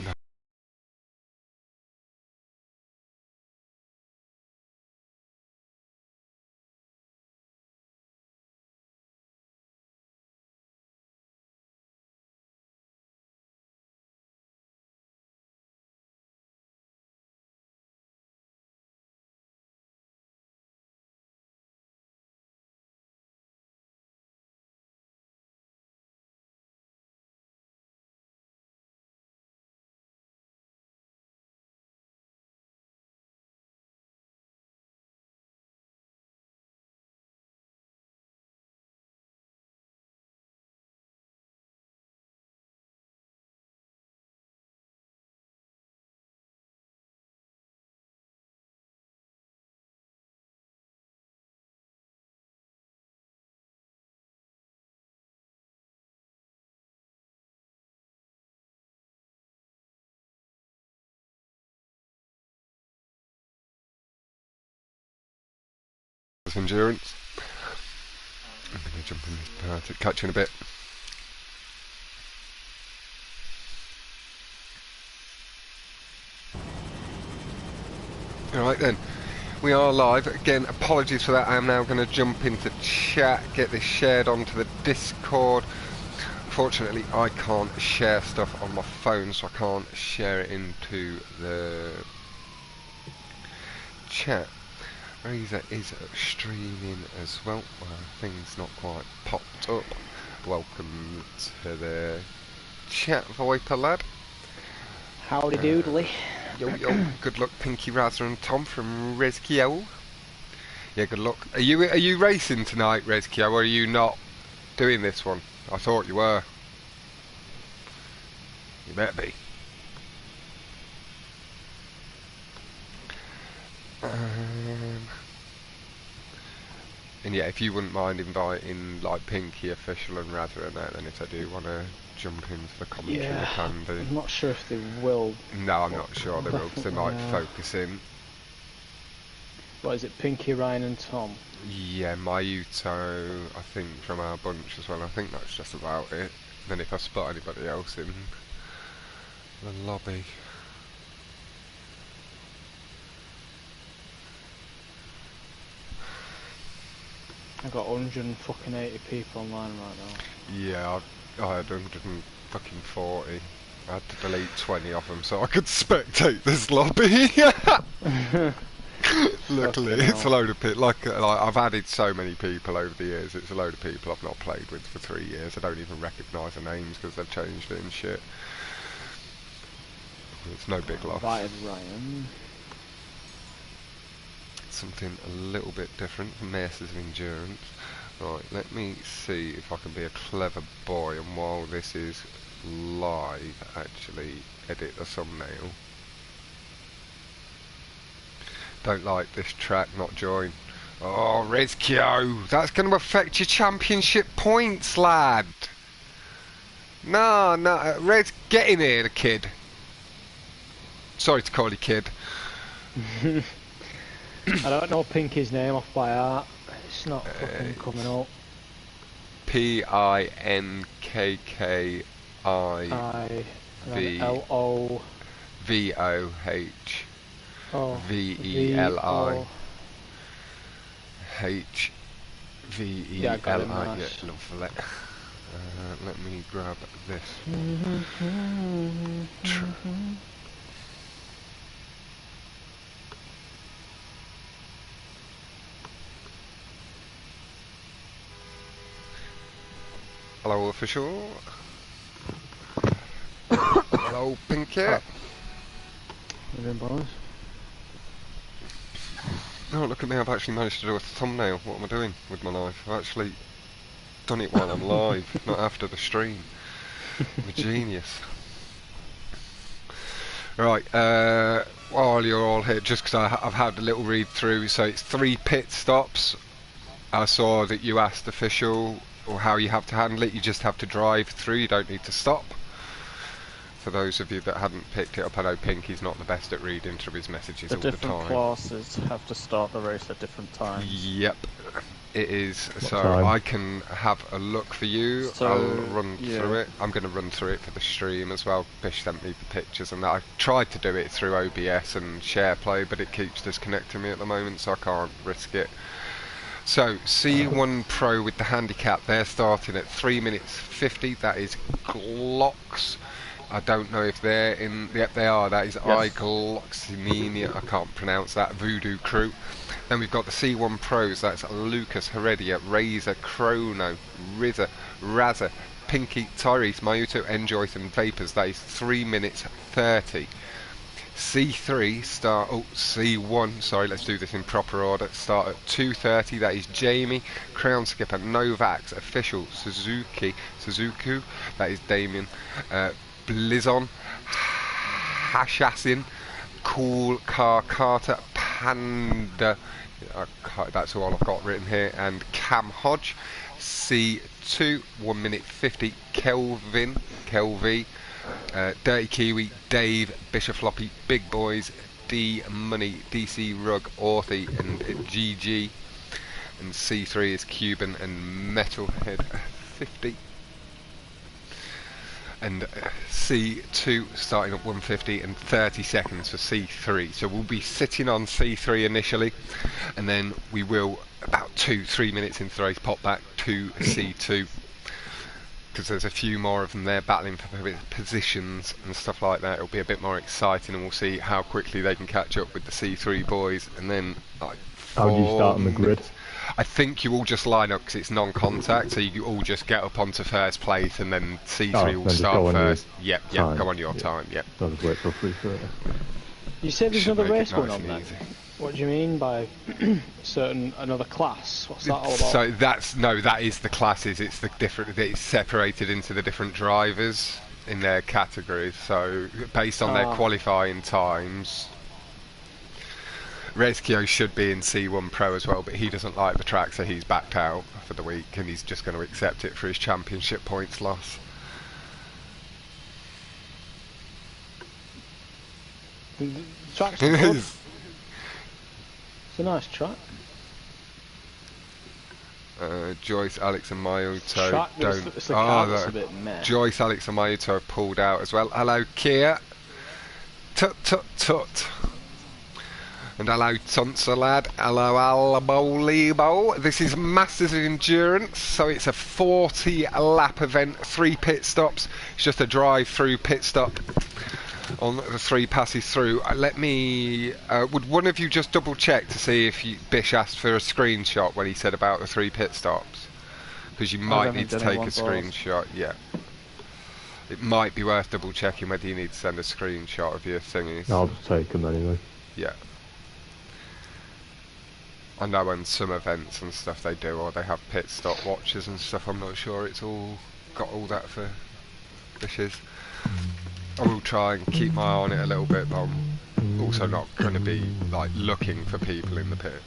No. Endurance. I'm going to jump in to catch you in a bit. Alright then, we are live. Again, apologies for that. I am now going to jump into chat, get this shared onto the Discord. Unfortunately, I can't share stuff on my phone, so I can't share it into the chat. Razor is streaming as well. Things not quite popped up. Welcome to the chat, Viper lad. Howdy doodly. Yo yo, good luck Pinky, Razor and Tom from Rezkio. Yeah, good luck. Are you racing tonight, Rezkio, or are you not doing this one? I thought you were. You better be. And yeah, if you wouldn't mind inviting like Pinky, Official and Razor and that, then if they do want to jump into the commentary, they can do. I'm not sure if they will. No, I'm not sure they will, because they might focus in. What is it, Pinky, Ryan and Tom? Yeah, Mayuto, I think, from our bunch as well. I think that's just about it. Then if I spot anybody else in the lobby. I've got 180 people online right now. Yeah, I had 140. I had to delete 20 of them so I could spectate this lobby. Luckily, it's a load of people. Like I've added so many people over the years. It's a load of people I've not played with for 3 years. I don't even recognise the names because they've changed it and shit. It's no big loss. Invited Ryan. Something a little bit different from Masses of Endurance. Right, let me see if I can be a clever boy and while this is live actually edit the thumbnail. Don't like this track, not join. Oh, Rezkio, that's going to affect your championship points, lad. No, Rez, get in here, the kid. Sorry to call you kid. I don't know Pinky's name off by heart. It's not fucking coming up. Pinky-Voloveli-HVELI. Yeah, lovely. Let me grab this. Hello, Official. Hello, Pinky. What you doing, boys? Oh, look at me, I've actually managed to do a thumbnail. What am I doing with my life? I've actually done it while I'm live, not after the stream. I'm a genius. Right, while you're all here, just because I've had a little read through, so it's 3 pit stops. I saw that you asked Official or how you have to handle it. You just have to drive through, you don't need to stop. For those of you that hadn't picked it up, I know Pinky's not the best at reading through his messages all the time. The different classes have to start the race at different times. Yep. It is, What so time? I can have a look for you. So, I'll run yeah. through it. I'm going to run through it for the stream as well. Bish sent me the pictures and that. I've tried to do it through OBS and SharePlay, but it keeps disconnecting me at the moment, so I can't risk it. So, C1 Pro with the handicap, they're starting at 3 minutes 50. That is Glocks. I don't know if they're in. Yep, they are. That is Yes. Igloximenia. I can't pronounce that. Voodoo Crew. Then we've got the C1 Pros. That's Lucas, Heredia, Razor, Chrono, Rizza, Razza, Pinky, Tyrese, Mayuto, Enjoyth, and Vapors. That is 3 minutes 30. C3 start. Oh, C1. Sorry, let's do this in proper order. Start at 2:30. That is Jamie, Crown Skipper, Novax, Official, Suzuki, Suzuku. That is Damien. Blizzon, Hashassin, Cool Car Carter, Panda, that's all I've got written here, and Cam Hodge. C2, 1 minute 50, Kelvin, Dirty Kiwi, Dave, Bishop Floppy, Big Boys, D Money, DC Rug, Orthy, and GG. And C3 is Cuban and Metalhead 50. And C2 starting at 150 and 30 seconds for C3. So we'll be sitting on C3 initially, and then we will, about 2-3 minutes into the race, pop back to C2, because there's a few more of them there battling for positions and stuff like that. It'll be a bit more exciting, and we'll see how quickly they can catch up with the C3 boys. And then like, how do you start on the grid? I think you all just line up because it's non-contact, so you all just get up onto first place, and then C3 will start first. Yep, go on your time. Yep. I'll just wait for 3:30. You said there's another race going nice on then? easy. What do you mean by another class? What's that all about? So that is the classes. It's the different. It's separated into the different drivers in their categories. So based on their qualifying times. Rezkio should be in C1 Pro as well, but he doesn't like the track, so he's backed out for the week, and he's just going to accept it for his championship points loss. The track's good. It's a nice track. Joyce, Alex, and Mayuto Track, don't. it's the car that's a bit meh. Joyce, Alex, and Mayuto have pulled out as well. Hello, Kia. Tut tut tut. And hello, Tonsalad. Hello, Alabolibo. This is Masters of Endurance, so it's a 40-lap event, 3 pit stops. It's just a drive-through pit stop on the 3 passes through. Let me... would one of you just double-check to see if Bish asked for a screenshot when he said about the 3 pit stops? Because you might need to take a screenshot, yeah. It might be worth double-checking whether you need to send a screenshot of your thingies. I'll just take them anyway. Yeah. I know on some events and stuff they do, or they have pit stop watches and stuff. I'm not sure it's all got all that for Bishes. I will try and keep my eye on it a little bit, but I'm also not going to be like looking for people in the pit.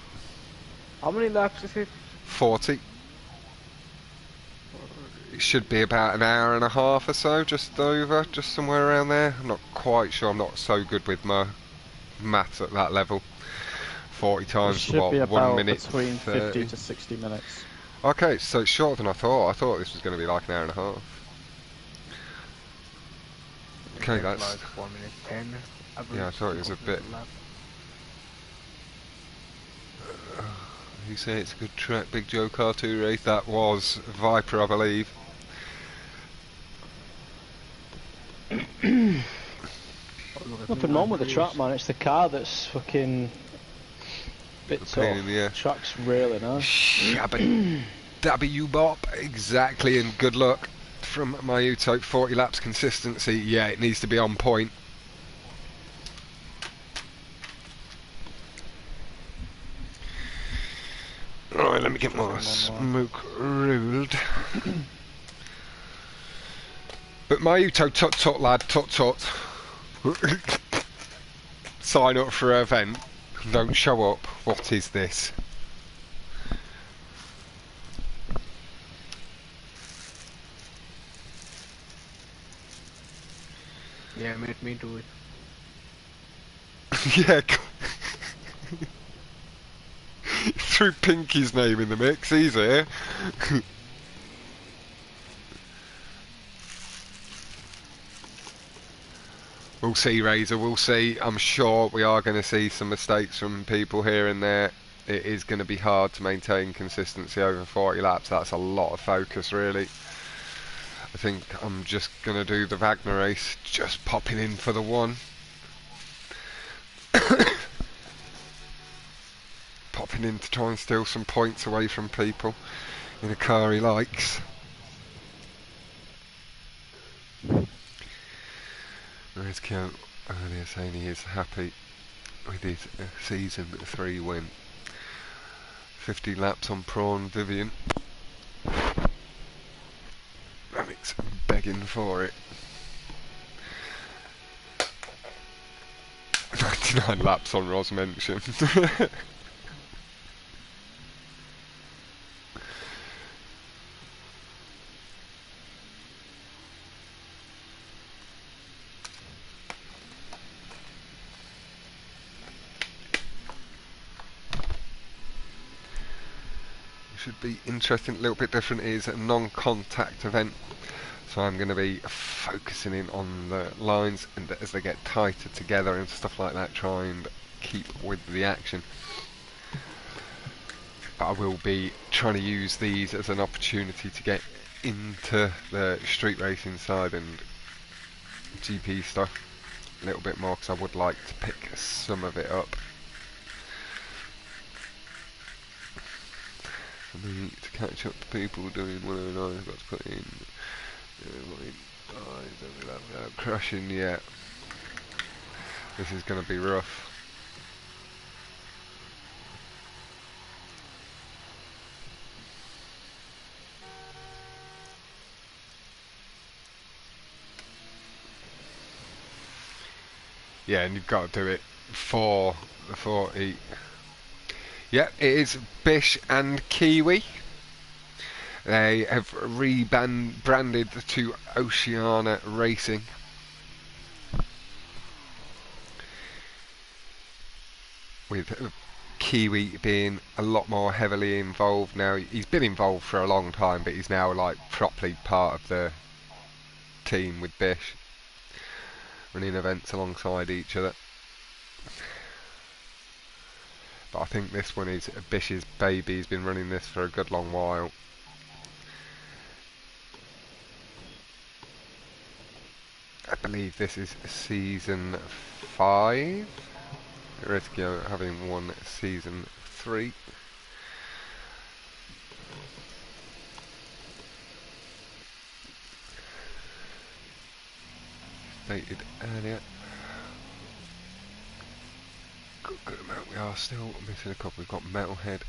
How many laps is it? 40. It should be about an hour and a half or so, just over, just somewhere around there. I'm not quite sure. I'm not so good with my maths at that level. 40 times should be about 1 minute between 30. 50 to 60 minutes. Okay, so it's shorter than I thought. I thought this was going to be like an hour and a half. Okay, that's... like 1 minute 10. Yeah, I thought it was a bit... You say it's a good track, Big Joe Car 2 race. That was Viper, I believe. Nothing wrong with the track, man. It's the car that's fucking... bit tough. Yeah. Track's really nice. Shabba W Bop, exactly, and good luck from Mayuto. 40 laps consistency, yeah, it needs to be on point. Alright, let me get my smoke ruled. But Mayuto, tut tut lad, tut tut. Sign up for an event. Don't show up. What is this? Yeah, let me do it. Yeah. threw Pinky's name in the mix. He's here. We'll see, Razor, we'll see. I'm sure we are going to see some mistakes from people here and there. It is going to be hard to maintain consistency over 40 laps. That's a lot of focus, really. I think I'm just going to do the Wagner race, just popping in for the one. Popping in to try and steal some points away from people in a car he likes. Whereas earlier saying he is happy with his season 3 win. 50 laps on Prawn Vivian. Ramik's begging for it. 99 laps on Ros mention. Should be interesting, a little bit different. It is a non-contact event, so I'm going to be focusing in on the lines and as they get tighter together and stuff like that, try and keep with the action. But I will be trying to use these as an opportunity to get into the street racing side and GP stuff a little bit more, because I would like to pick some of it up. For me to catch up to people doing 109, I've got to put in without crashing yet. This is going to be rough. Yeah, and you've got to do it for the 40. Yeah, it is Bish and Kiwi. They have rebranded to Oceania Racing. With Kiwi being a lot more heavily involved now. He's been involved for a long time, but he's now like properly part of the team with Bish, running events alongside each other. But I think this one is Bish's baby. He's been running this for a good long while. I believe this is season 5. Riskio having won season 3. Stated earlier. Good amount. We are still missing a couple. We've got Metalhead.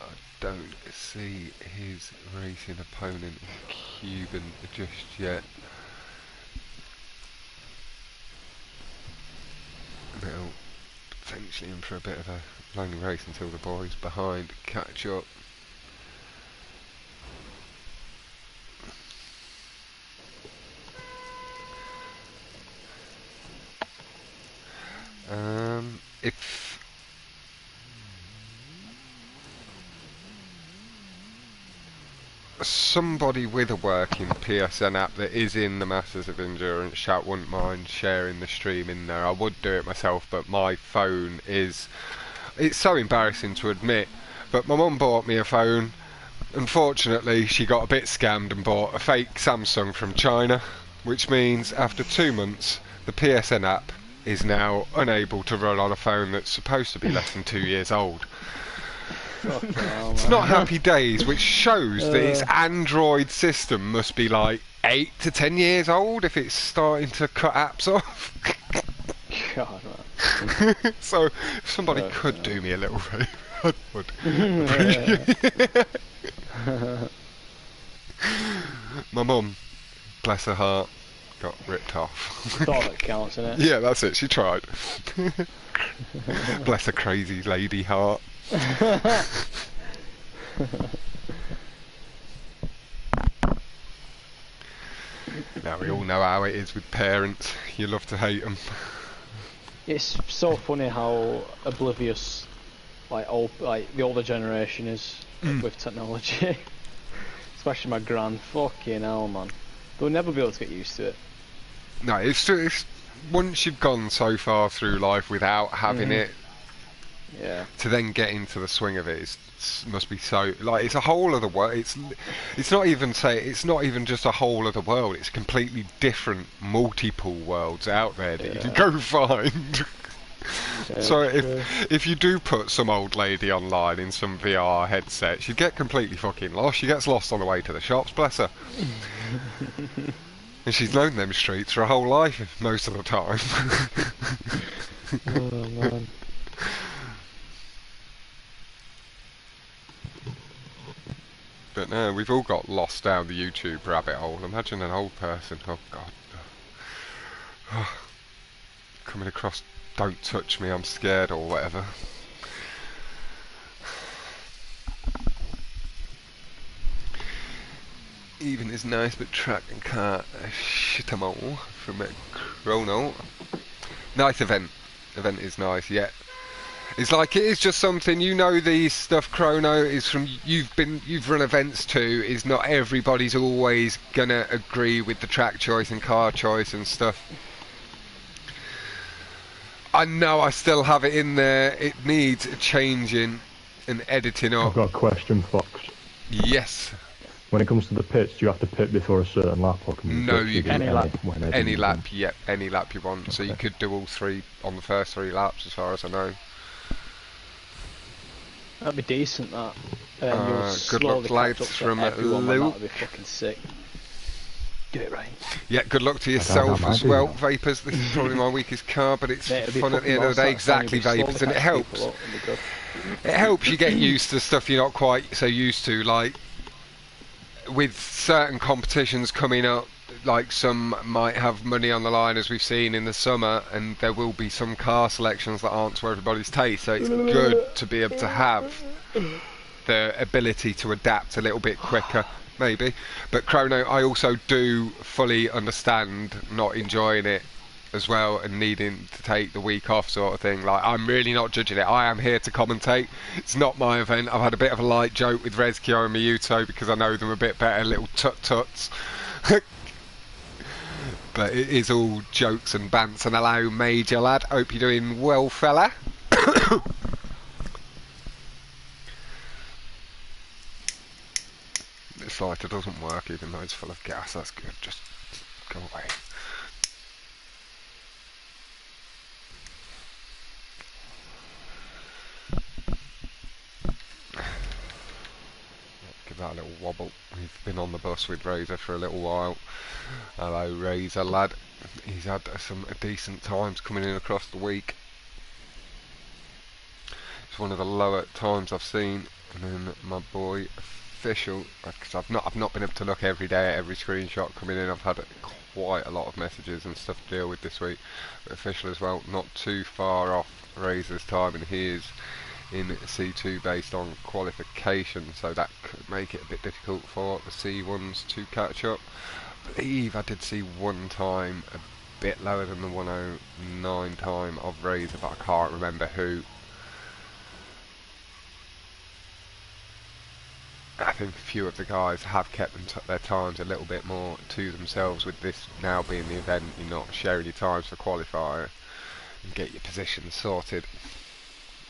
I don't see his racing opponent Cuban just yet. Metal potentially in for a bit of a long race until the boys behind catch up. If somebody with a working PSN app that is in the Masters of Endurance chat wouldn't mind sharing the stream in there, I would do it myself, but my phone is... It's so embarrassing to admit, but my mum bought me a phone. Unfortunately, she got a bit scammed and bought a fake Samsung from China, which means after 2 months, the PSN app is now unable to run on a phone that's supposed to be less than 2 years old. It's not happy days, which shows that its Android system must be like 8 to 10 years old if it's starting to cut apps off. God, man. So if somebody could do me a little favour, I would appreciate it. My mum, bless her heart, got ripped off. That's all that counts, isn't it? Yeah, that's it, she tried. Bless her crazy lady heart. Now we all know how it is with parents. You love to hate them. It's so funny how oblivious like the older generation is with technology. Especially my gran. Fucking hell, man. They'll never be able to get used to it. No, it's once you've gone so far through life without having it, Yeah. to then get into the swing of it must be so like it's a whole other world. It's not even just a whole other world. It's completely different, multiple worlds out there that you can go find. Yeah, So true. if you do put some old lady online in some VR headset, she'd get completely fucking lost. She gets lost on the way to the shops, bless her. And she's known them streets for her whole life most of the time. Oh man. But no, we've all got lost down the YouTube rabbit hole. Imagine an old person, oh god. Coming across "Don't touch me, I'm scared" or whatever. Even is nice, but track and car shit 'em all from a Chrono. Nice event. Event is nice, yeah. It's like it is just something, you know, the stuff Chrono is from you've run events too, is not everybody's always gonna agree with the track choice and car choice and stuff. I know I still have it in there. It needs changing and editing up. I've got a question, Fox. Yes. When it comes to the pits, do you have to pit before a certain lap, or can you No, literally you do can. Any lap, want? yep, any lap you want. So you Okay. could do all three on the first 3 laps, as far as I know. That'd be decent, that. You'll Good luck, slowly catch lads, up to from everyone, man. Luke. That'd be fucking sick. Do it right. Yeah, good luck to don't yourself know, as maybe. well, Vapors. This is probably my weakest car, but it's Mate, it'd be fun at the fucking end of the day. awesome. Exactly, You'll slowly Vapors, and it catch helps. people up, it'd be good. It helps you get used to stuff you're not quite so used to, like with certain competitions coming up. Like some might have money on the line, as we've seen in the summer, and there will be some car selections that aren't to everybody's taste. So it's good to be able to have the ability to adapt a little bit quicker, maybe. But Chrono, I also do fully understand not enjoying it as well and needing to take the week off, sort of thing. Like, I'm really not judging it. I am here to commentate. It's not my event. I've had a bit of a light joke with Rezkio and Miyuto because I know them a bit better, little tut-tuts. But it is all jokes and bants. And hello, Major Lad. Hope you're doing well, fella. This lighter doesn't work even though it's full of gas. That's good. Just go away. Give that a little wobble. We've been on the bus with Razor for a little while. Hello, Razor lad. He's had some decent times coming in across the week. It's one of the lower times I've seen. And then my boy Official, because I've not been able to look every day at every screenshot coming in. I've had quite a lot of messages and stuff to deal with this week. But Official as well, not too far off Razor's time, and he is in C2 based on qualification, so that could make it a bit difficult for the C1s to catch up. I believe I did see one time a bit lower than the 109 time of Razor, but I can't remember who. I think a few of the guys have kept their times a little bit more to themselves, with this now being the event. You're not sharing your times for qualifier and get your positions sorted.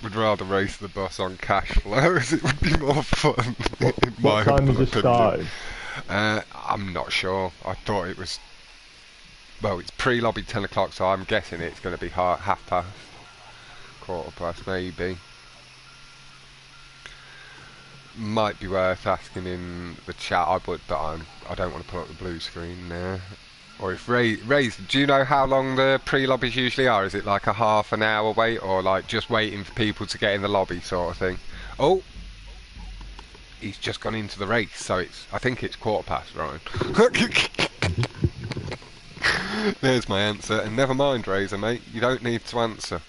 Would rather race the bus on cash flow as it would be more fun. What time does it start? I'm not sure. I thought it was, well, it's pre-lobby 10 o'clock, so I'm guessing it's going to be half past, quarter past maybe. Might be worth asking in the chat, but I don't want to put up the blue screen there. Or if Ray, do you know how long the pre-lobbies usually are? Is it like a half an hour wait, or like just waiting for people to get in the lobby sort of thing? Oh, he's just gone into the race, so I think it's quarter past, Ryan. There's my answer, and never mind, Razor, mate, you don't need to answer.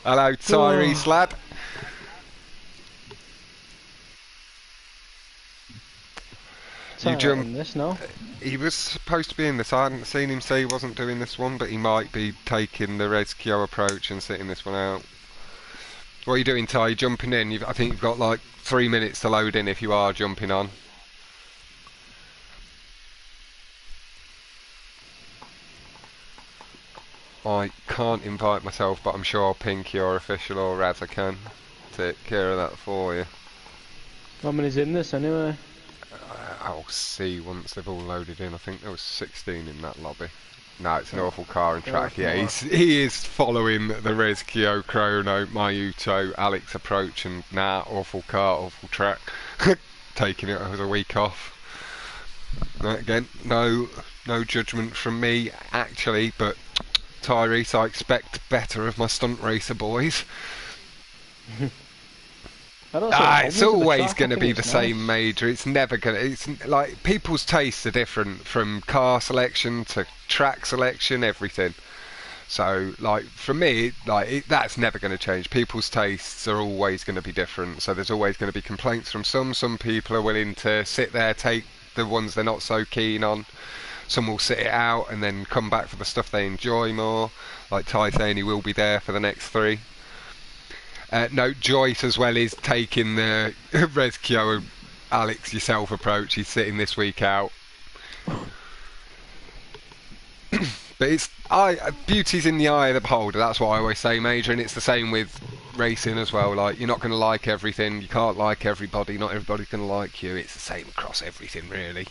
Hello, Tyrese lad. You jump. This, no? He was supposed to be in this. I hadn't seen him say he wasn't doing this one, but he might be taking the Rezkio approach and sitting this one out. What are you doing, Ty? You jumping in? I think you've got like 3 minutes to load in if you are jumping on. I can't invite myself, but I'm sure Pinky or Official or Raz I can take care of that for you. How many's in this anyway? I'll see once they've all loaded in. I think there was 16 in that lobby. No, it's an awful car and track. Yeah, he is following the Rezkio, Chrono, Mayuto, Alex approach, and awful car, awful track. Taking it as a week off. Again, no judgment from me actually, but Tyrese, I expect better of my stunt racer boys. It's always going to be the same major. It's never going to. It's like people's tastes are different from car selection to track selection, everything. So, like for me, that's never going to change. People's tastes are always going to be different. So there's always going to be complaints from some. Some people are willing to sit there, take the ones they're not so keen on. Some will sit it out and then come back for the stuff they enjoy more. Like Ty saying he will be there for the next 3. No, Joyce as well is taking the Rezkio Alex yourself approach. He's sitting this week out. But it's beauty's in the eye of the beholder. That's what I always say, Major, and it's the same with racing as well. Like, you're not going to like everything. You can't like everybody. Not everybody's going to like you. It's the same across everything, really.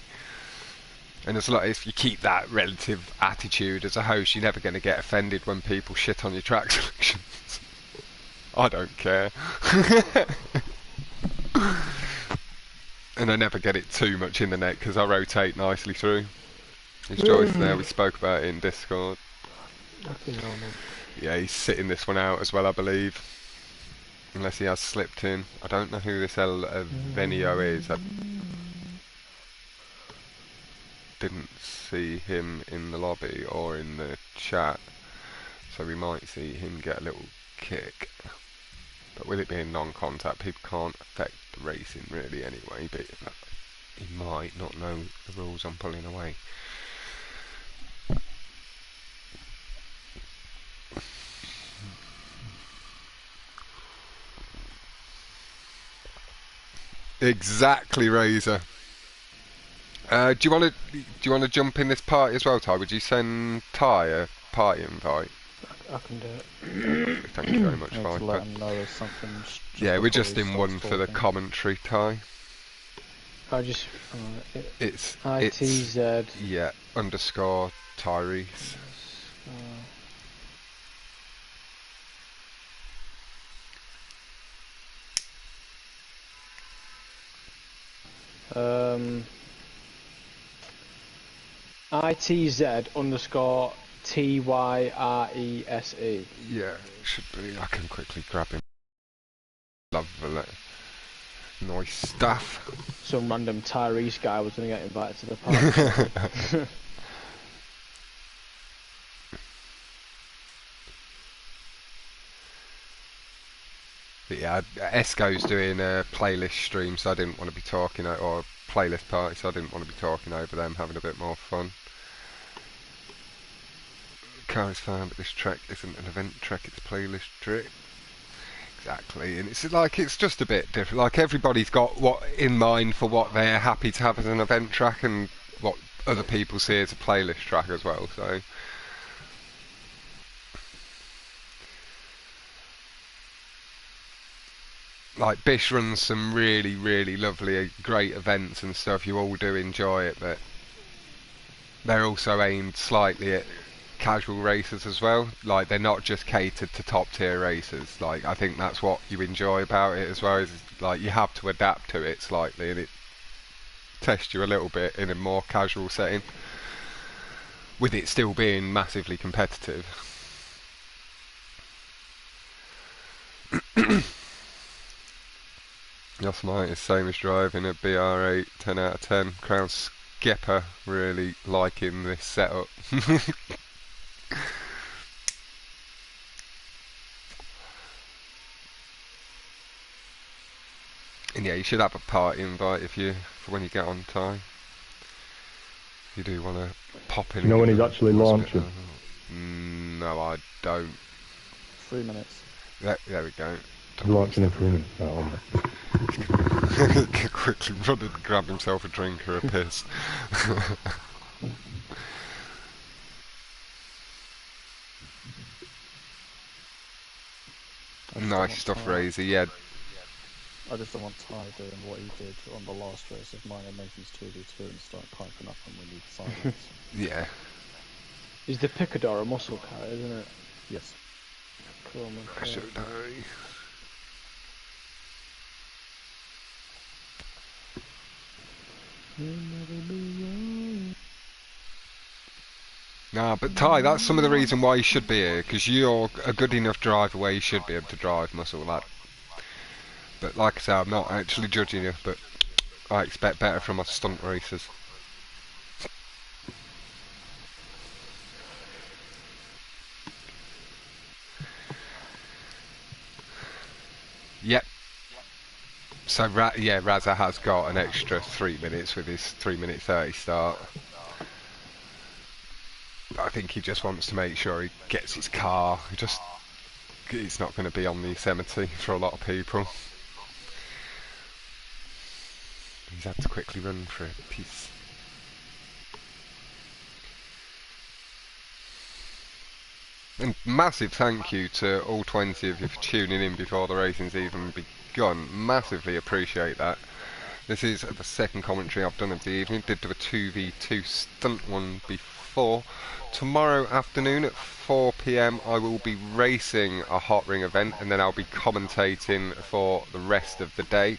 And as if you keep that relative attitude as a host, you're never going to get offended when people shit on your track selections. I don't care. And I never get it too much in the net because I rotate nicely through. There's Joyce there, we spoke about it in Discord. Yeah, he's sitting this one out as well, I believe. Unless he has slipped in. I don't know who this Venio is. I didn't see him in the lobby or in the chat. So we might see him get a little kick. But with it being non-contact, people can't affect the racing really anyway, but he might not know the rules on pulling away. Exactly, Razor. Do you want to jump in this party as well, Ty? Would you send Ty a party invite? I can do it. Thank you very much, Viper. Let him know there's something. Yeah, we're just in one for the commentary, Ty. I just. It's ITZ. Yeah, underscore Tyrese. ITZ underscore TYRESE. Yeah, it should be. I can quickly grab him. Lovely. Nice stuff. Some random Tyrese guy was going to get invited to the party. But yeah, Esco's doing a playlist stream, so I didn't want to be talking, or a playlist party, so I didn't want to be talking over them, having a bit more fun. Car is fine, but this track isn't an event track, it's a playlist track. Exactly, and it's just a bit different. Like, everybody's got what in mind for what they're happy to have as an event track, and what other people see as a playlist track as well, so... Like, Bish runs some really, really lovely, great events and stuff. You all do enjoy it, but they're also aimed slightly at casual racers as well. Like, they're not just catered to top tier racers. Like, I think that's what you enjoy about it as well, is like you have to adapt to it slightly, and it tests you a little bit in a more casual setting, with it still being massively competitive. That's mine, it's same as driving a BR8, 10 out of 10. Crown Skipper really liking this setup. And yeah, you should have a party invite for when you get on time. If you do want to pop in. Do you know when he's actually launching? No, I don't. 3 minutes. There we go. He's launching in 3 minutes now, on it. Quickly run and grab himself a drink or a piss. Nice stuff, Razy. Yeah. I just don't want Ty doing what he did on the last race of mine and making 2v2 and start piping up and we need silence. Yeah. Is the Picador a muscle car, isn't it? Yes. Cool, man. I should know. Nah, but Ty, that's some of the reason why you should be here, because you're a good enough driver where you should be able to drive muscle, lad. But like I say, I'm not actually judging you, but I expect better from us stunt racers. Yep. So, yeah, Raza has got an extra 3 minutes with his 3:30 start. But I think he just wants to make sure he gets his car. He's not going to be on the Yosemite for a lot of people. He's had to quickly run for a piece. And massive thank you to all 20 of you for tuning in before the racing's even begun. Massively appreciate that. This is the second commentary I've done of the evening. Did do a 2v2 stunt one before. Tomorrow afternoon at 4 PM I will be racing a hot ring event, and then I'll be commentating for the rest of the day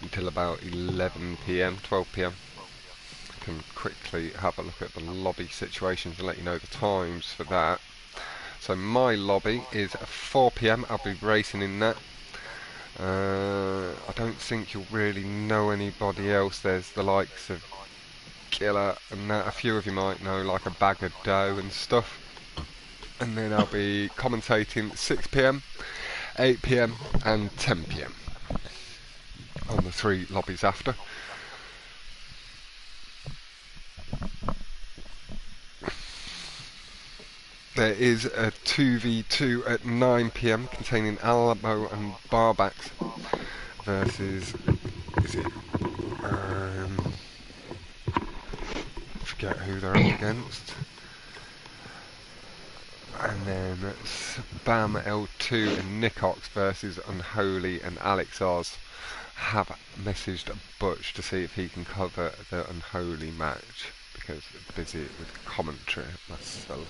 until about 11 PM, 12 PM. I can quickly have a look at the lobby situations and let you know the times for that. So my lobby is 4 PM, I'll be racing in that. I don't think you'll really know anybody else. There's the likes of Killer and that. A few of you might know, like a Bag of Dough and stuff. And then I'll be commentating 6 PM, 8 PM and 10 PM on the 3 lobbies after. There is a 2v2 at 9 PM containing Alamo and Barbax versus, is it, forget who they're up against. And then Spam L2 and Nicox versus Unholy and Alex Oz. Have messaged Butch to see if he can cover the Unholy match because I'm busy with commentary myself.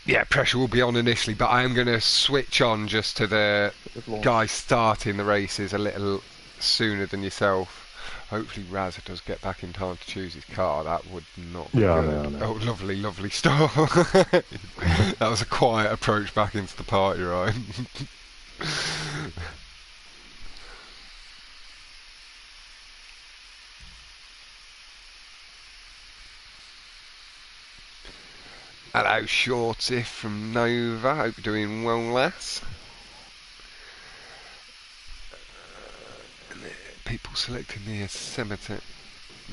Yeah, pressure will be on initially, but I am going to switch on just to the guys starting the races a little sooner than yourself. Hopefully Raz does get back in time to choose his car. That would not be good. I know. Oh, lovely, lovely stuff. That was a quiet approach back into the party, right? Hello, Shorty from Nova. Hope you're doing well, lass. People selecting the Yosemite.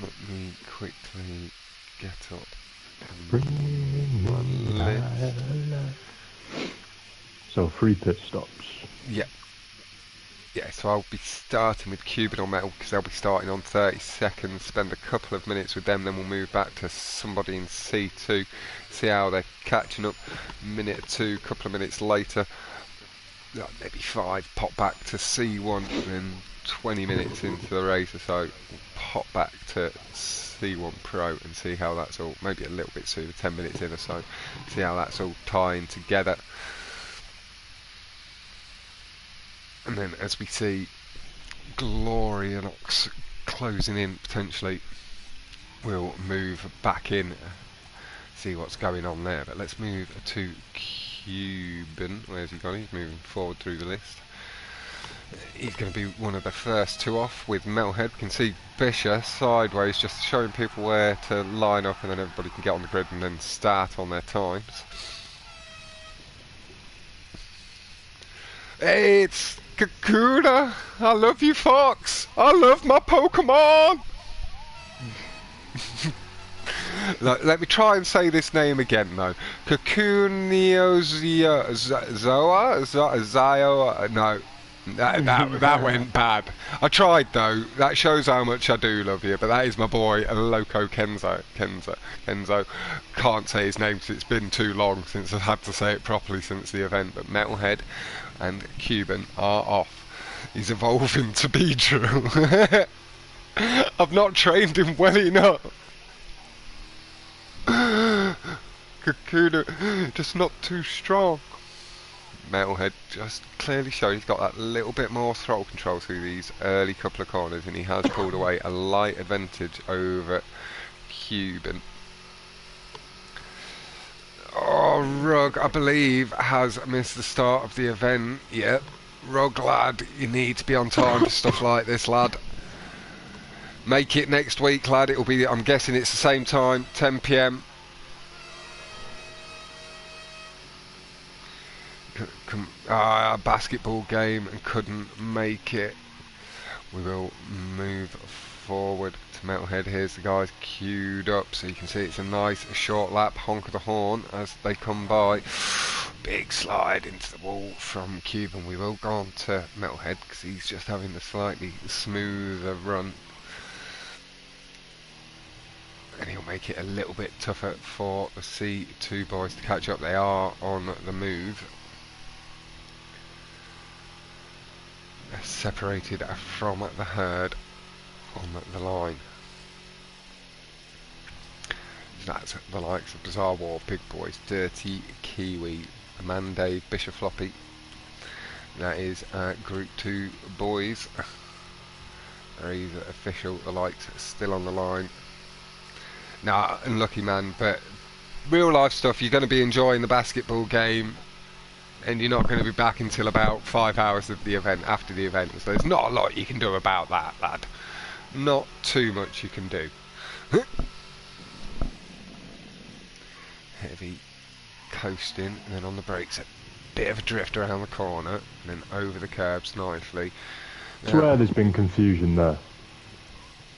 Let me quickly get up one list. So 3 pit stops. Yep. Yeah, so I'll be starting with Cuban on Metal because they'll be starting on 30 seconds, spend a couple of minutes with them, then we'll move back to somebody in C2, see how they're catching up, minute or two, couple of minutes later, maybe 5, pop back to C1, then 20 minutes into the race or so, we'll pop back to C1 Pro and see how that's all, maybe a little bit sooner, 10 minutes in or so, see how that's all tying together. And then as we see Glorionox closing in potentially, we'll move back in, see what's going on there. But let's move to Cuban. Where's he gone? He's moving forward through the list. He's going to be one of the first 2 off with Melhead. You can see Bisha sideways just showing people where to line up, and then everybody can get on the grid and then start on their times. Hey, it's Kakuna! I love you, Fox! I love my Pokemon! Let me try and say this name again, though. Zioa? No. That went bad. I tried, though. That shows how much I do love you, but that is my boy, Loco Kenzo. Can't say his name because it's been too long since I've had to say it properly since the event, but Metalhead and Cuban are off. He's evolving to be true. I've not trained him well enough. Kakuna, just not too strong. Metalhead just clearly showed he's got that little bit more throttle control through these early couple of corners, and he has pulled away a light advantage over Cuban. Oh, Rug, I believe, has missed the start of the event. Yep. Rug, lad, you need to be on time for stuff like this, lad. Make it next week, lad. It'll be, I'm guessing it's the same time, 10 PM. Basketball game and couldn't make it. We will move forward to Metalhead. Here's the guys queued up, so you can see it's a nice short lap. Honk of the horn as they come by. Big slide into the wall from Cuban. We will go on to Metalhead because he's just having a slightly smoother run, and he'll make it a little bit tougher for the C2 boys to catch up. They are on the move. They're separated from the herd on the line. That's the likes of Bizarre War, Big Boys, Dirty Kiwi, Amanda, Bishop Floppy. That is Group 2 boys. There is official, the likes still on the line. Nah, unlucky man, but real life stuff, you're going to be enjoying the basketball game, and you're not going to be back until about 5 hours of the event, after the event, so there's not a lot you can do about that, lad. Not too much you can do. Heavy coasting, and then on the brakes a bit of a drift around the corner, and then over the curbs nicely. I swear there's been confusion there.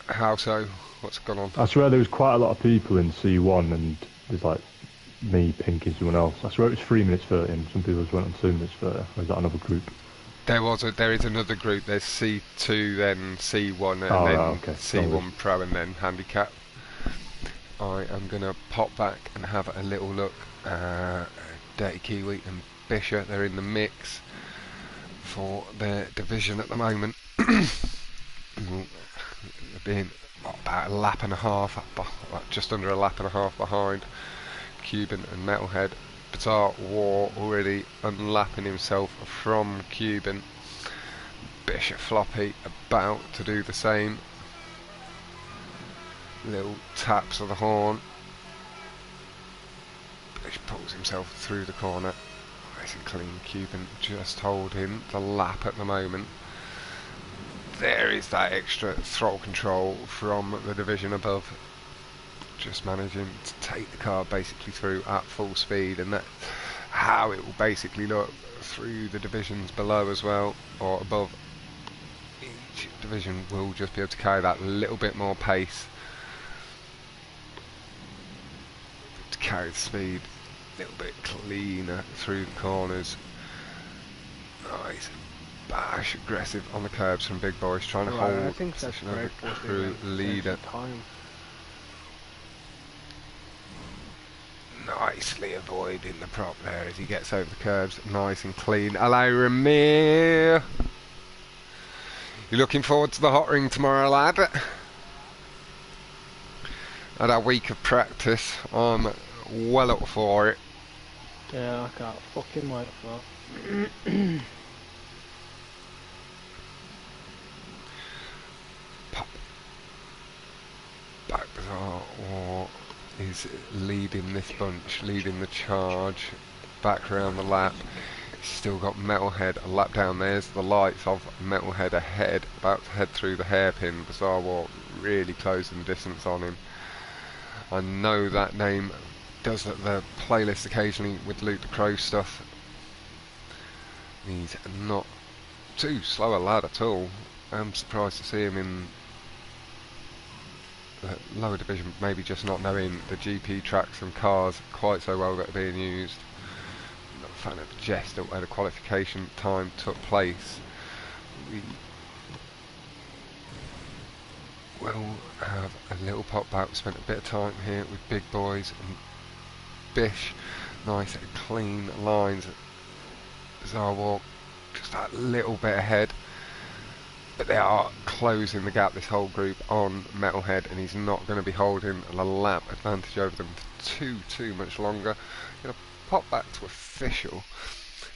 How so? What's gone on? I swear there was quite a lot of people in C1, and there's like me pinking someone else. I swear it was 3 minutes 30, and some people just went on 2 minutes 30. Or is that another group? There is another group. There's C2, then C1, and then okay. C1 Pro, and then Handicap. I am going to pop back and have a little look. Dirty Kiwi and Bishop, they're in the mix for their division at the moment. They're being about a lap and a half, just under a lap and a half behind Cuban and Metalhead. Bizarre War already unlapping himself from Cuban. Bishop Floppy about to do the same. Little taps of the horn. Bishop pulls himself through the corner. Nice and clean. Cuban just holding the lap at the moment. There is that extra throttle control from the division above. Just managing to take the car basically through at full speed, and that's how it will basically look through the divisions below as well, or above. Each division will just be able to carry that little bit more pace to carry the speed a little bit cleaner through the corners. Nice. Bash aggressive on the curbs from Big Boys, trying to hold position over crew leader. Nicely avoiding the prop there as he gets over the curbs, nice and clean. Hello, Ramir. You looking forward to the hot ring tomorrow, lad? Had a week of practice. I'm well up for it. Yeah, I can't fucking wait for that. Pop. Back Bizarre War is leading this bunch, leading the charge. Back around the lap. Still got Metalhead a lap down. There's the lights of Metalhead ahead, about to head through the hairpin. Bizarre War really closing the distance on him. I know that name does the playlist occasionally with Luke the Crow stuff. He's not too slow a lad at all. I'm surprised to see him in the lower division, maybe just not knowing the GP tracks and cars quite so well that are being used. I'm not a fan of just where the qualification time took place. We will have a little pop back. We spent a bit of time here with Big Boys and Bish. Nice clean lines. Bizarre Walk just that little bit ahead, but they are closing the gap, this whole group, on Metalhead, and he's not going to be holding a lap advantage over them for too much longer. Going to pop back to official,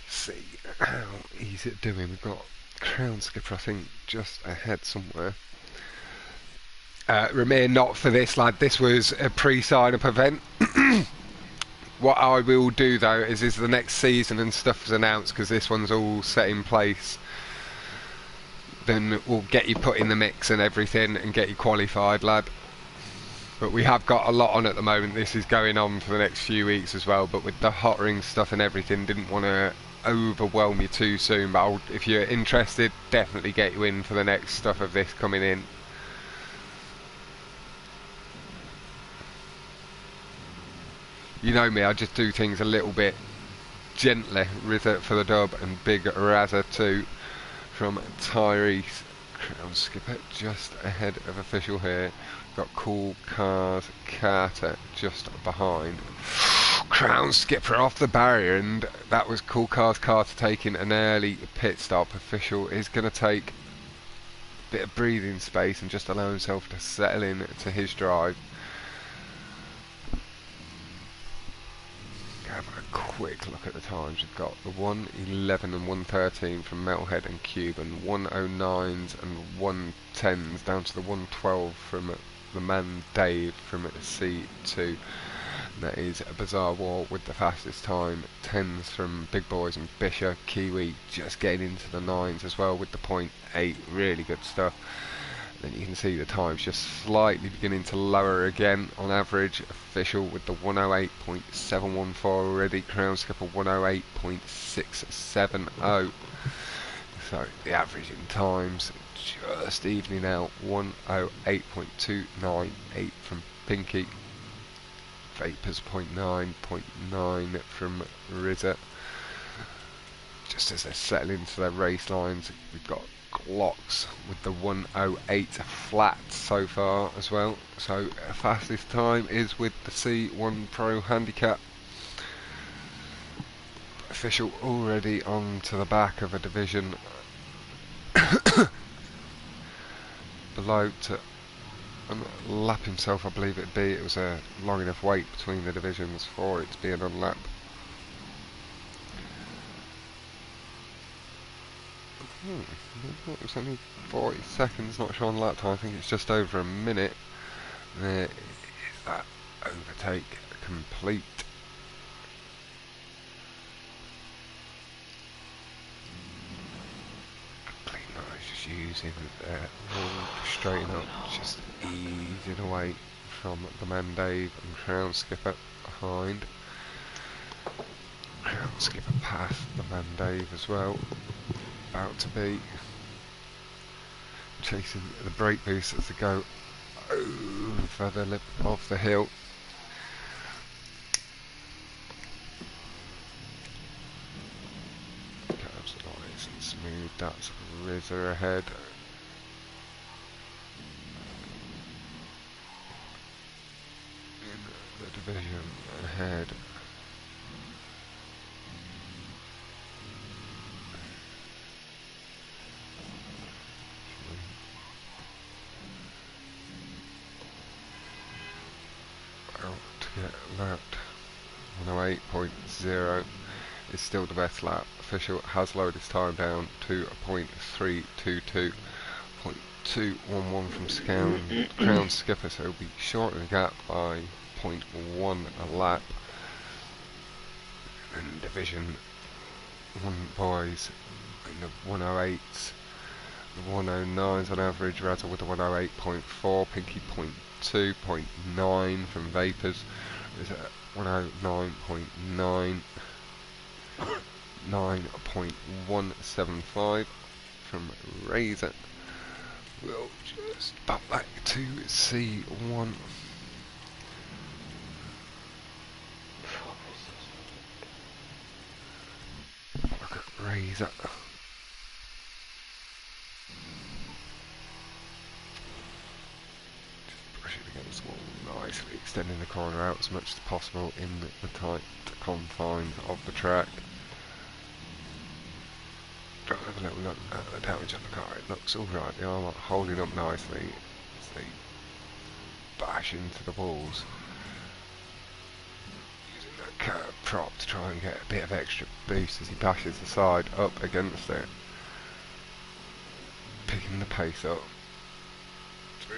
see how he's doing. We've got Crown Skipper, I think, just ahead somewhere. Ramir, not for this, lad. This was a pre-sign-up event. What I will do though is the next season and stuff is announced, because this one's all set in place, then we'll get you put in the mix and everything and get you qualified, lad. But we have got a lot on at the moment. This is going on for the next few weeks as well, but with the hot ring stuff and everything, didn't want to overwhelm you too soon, but if you're interested, definitely get you in for the next stuff of this coming in. You know me, I just do things a little bit gently. Rizza for the dub and Big Razza too from Tyrese. Crown Skipper just ahead of official here. Got Cool Cars Carter just behind. Crown Skipper off the barrier, and that was Cool Cars Carter taking an early pit stop. Official is going to take a bit of breathing space and just allow himself to settle in to his drive. Have a quick look at the times. We've got the 1:11 and 1:13 from Metalhead and Cube, and 1:09s and 1:10s down to the 1:12 from the man Dave from C2. And that is a Bizarre War with the fastest time. 10s from Big Boys and Bishop. Kiwi just getting into the 9s as well with the 0.8. Really good stuff. Then you can see the times just slightly beginning to lower again on average. Official with the 1:08.714 already. Crown Skipper 1:08.670. So the average in times just evening out. 1:08.298 from Pinky. Vapors 0.9 from Rizza. Just as they settle into their race lines, we've got Glocks with the 1:08 flat so far as well. So fastest time is with the C1 Pro Handicap. Official already on to the back of a division below to unlap himself, I believe it'd be. It was a long enough wait between the divisions for it to be an unlap. It was only 40 seconds, not showing lap time. I think it's just over a minute. There is that overtake complete. Complete nice, just using their wall to straighten up, just easing away from the man Dave and Crown Skipper behind. Crown Skipper past the man Dave as well. About to be chasing the brake boost as they go over the lip of the hill. Curves nice and smooth. That's Rizza ahead. In the division ahead. Lapped 1:08.0 is still the best lap. Official has lowered his time down to a 0.322, 0.211 from Crown Skipper, so he'll be shortening the gap by 0.1 a lap. And Division 1 boys in the 1:08s, the 1:09s on average. Razzle with the 1:08.4, Pinky 0.2, 0.9 from Vapors. Is at 1:09.9, 9.175 from Razor. We'll just bump back to C1. Look at Razor. Brushing against the wall nicely, extending the corner out as much as possible in the tight confines of the track. Try to have a little look at the damage on the car. It looks alright, the armour holding up nicely as they bash into the walls. Using that curved prop to try and get a bit of extra boost as he bashes the side up against it. Picking the pace up through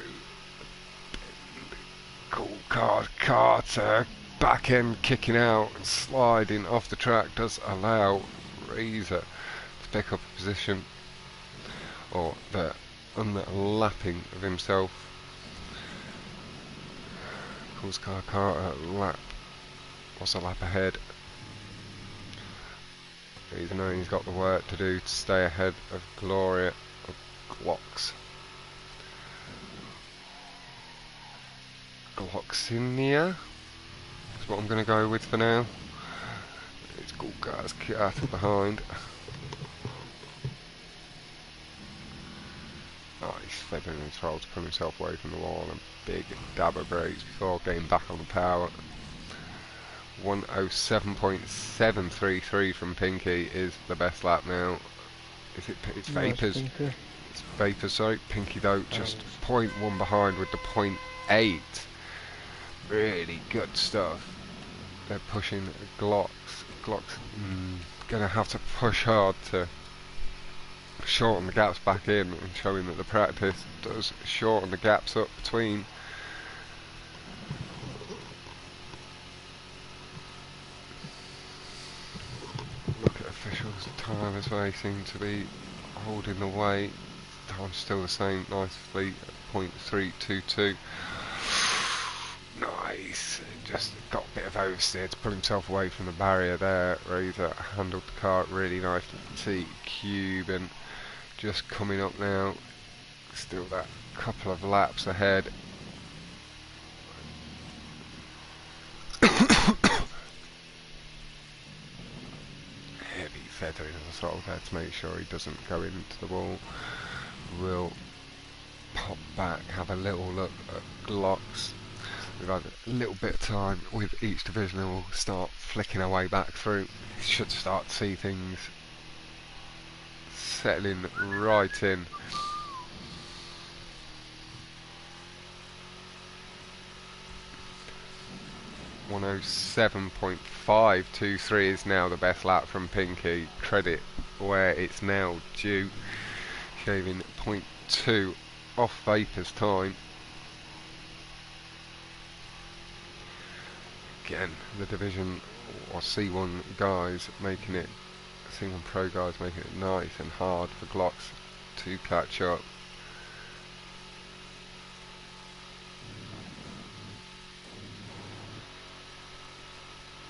cool card Carter, back end kicking out and sliding off the track does allow Razor to pick up a position, or the unlapping of himself. Cool card Carter was a lap ahead. Razor knowing he's got the work to do to stay ahead of Gloria of Glocks. Oceania is what I'm going to go with for now. It's cool guys Carter behind. Oh, he's feathering his throttle to pull himself away from the wall, and big dab of brakes before getting back on the power. 107.733 from Pinky is the best lap now. Is it? It's Vapors. It's Vapors, sorry. Pinky though just 0.1 behind with the 0.8. Really good stuff. They're pushing Glocks. Glocks gonna have to push hard to shorten the gaps back in, and showing that the practice does shorten the gaps up between. Look at officials, time as well, they seem to be holding the way. Time's still the same, nicely at 0.322. Nice, just got a bit of oversteer to pull himself away from the barrier there. Razor handled the car really nicely. T-Cuban just coming up now, still that couple of laps ahead. Heavy feathering of the throttle there to make sure he doesn't go into the wall. We'll pop back, have a little look at Glocks. We've had a little bit of time with each division, and we'll start flicking our way back through. Should start to see things settling right in. .107.523 is now the best lap from Pinky. Credit where it's now due, shaving 0.2 off Vapor's time. Again, the division or C1 guys making it, C1 Pro guys making it nice and hard for Glocks to catch up.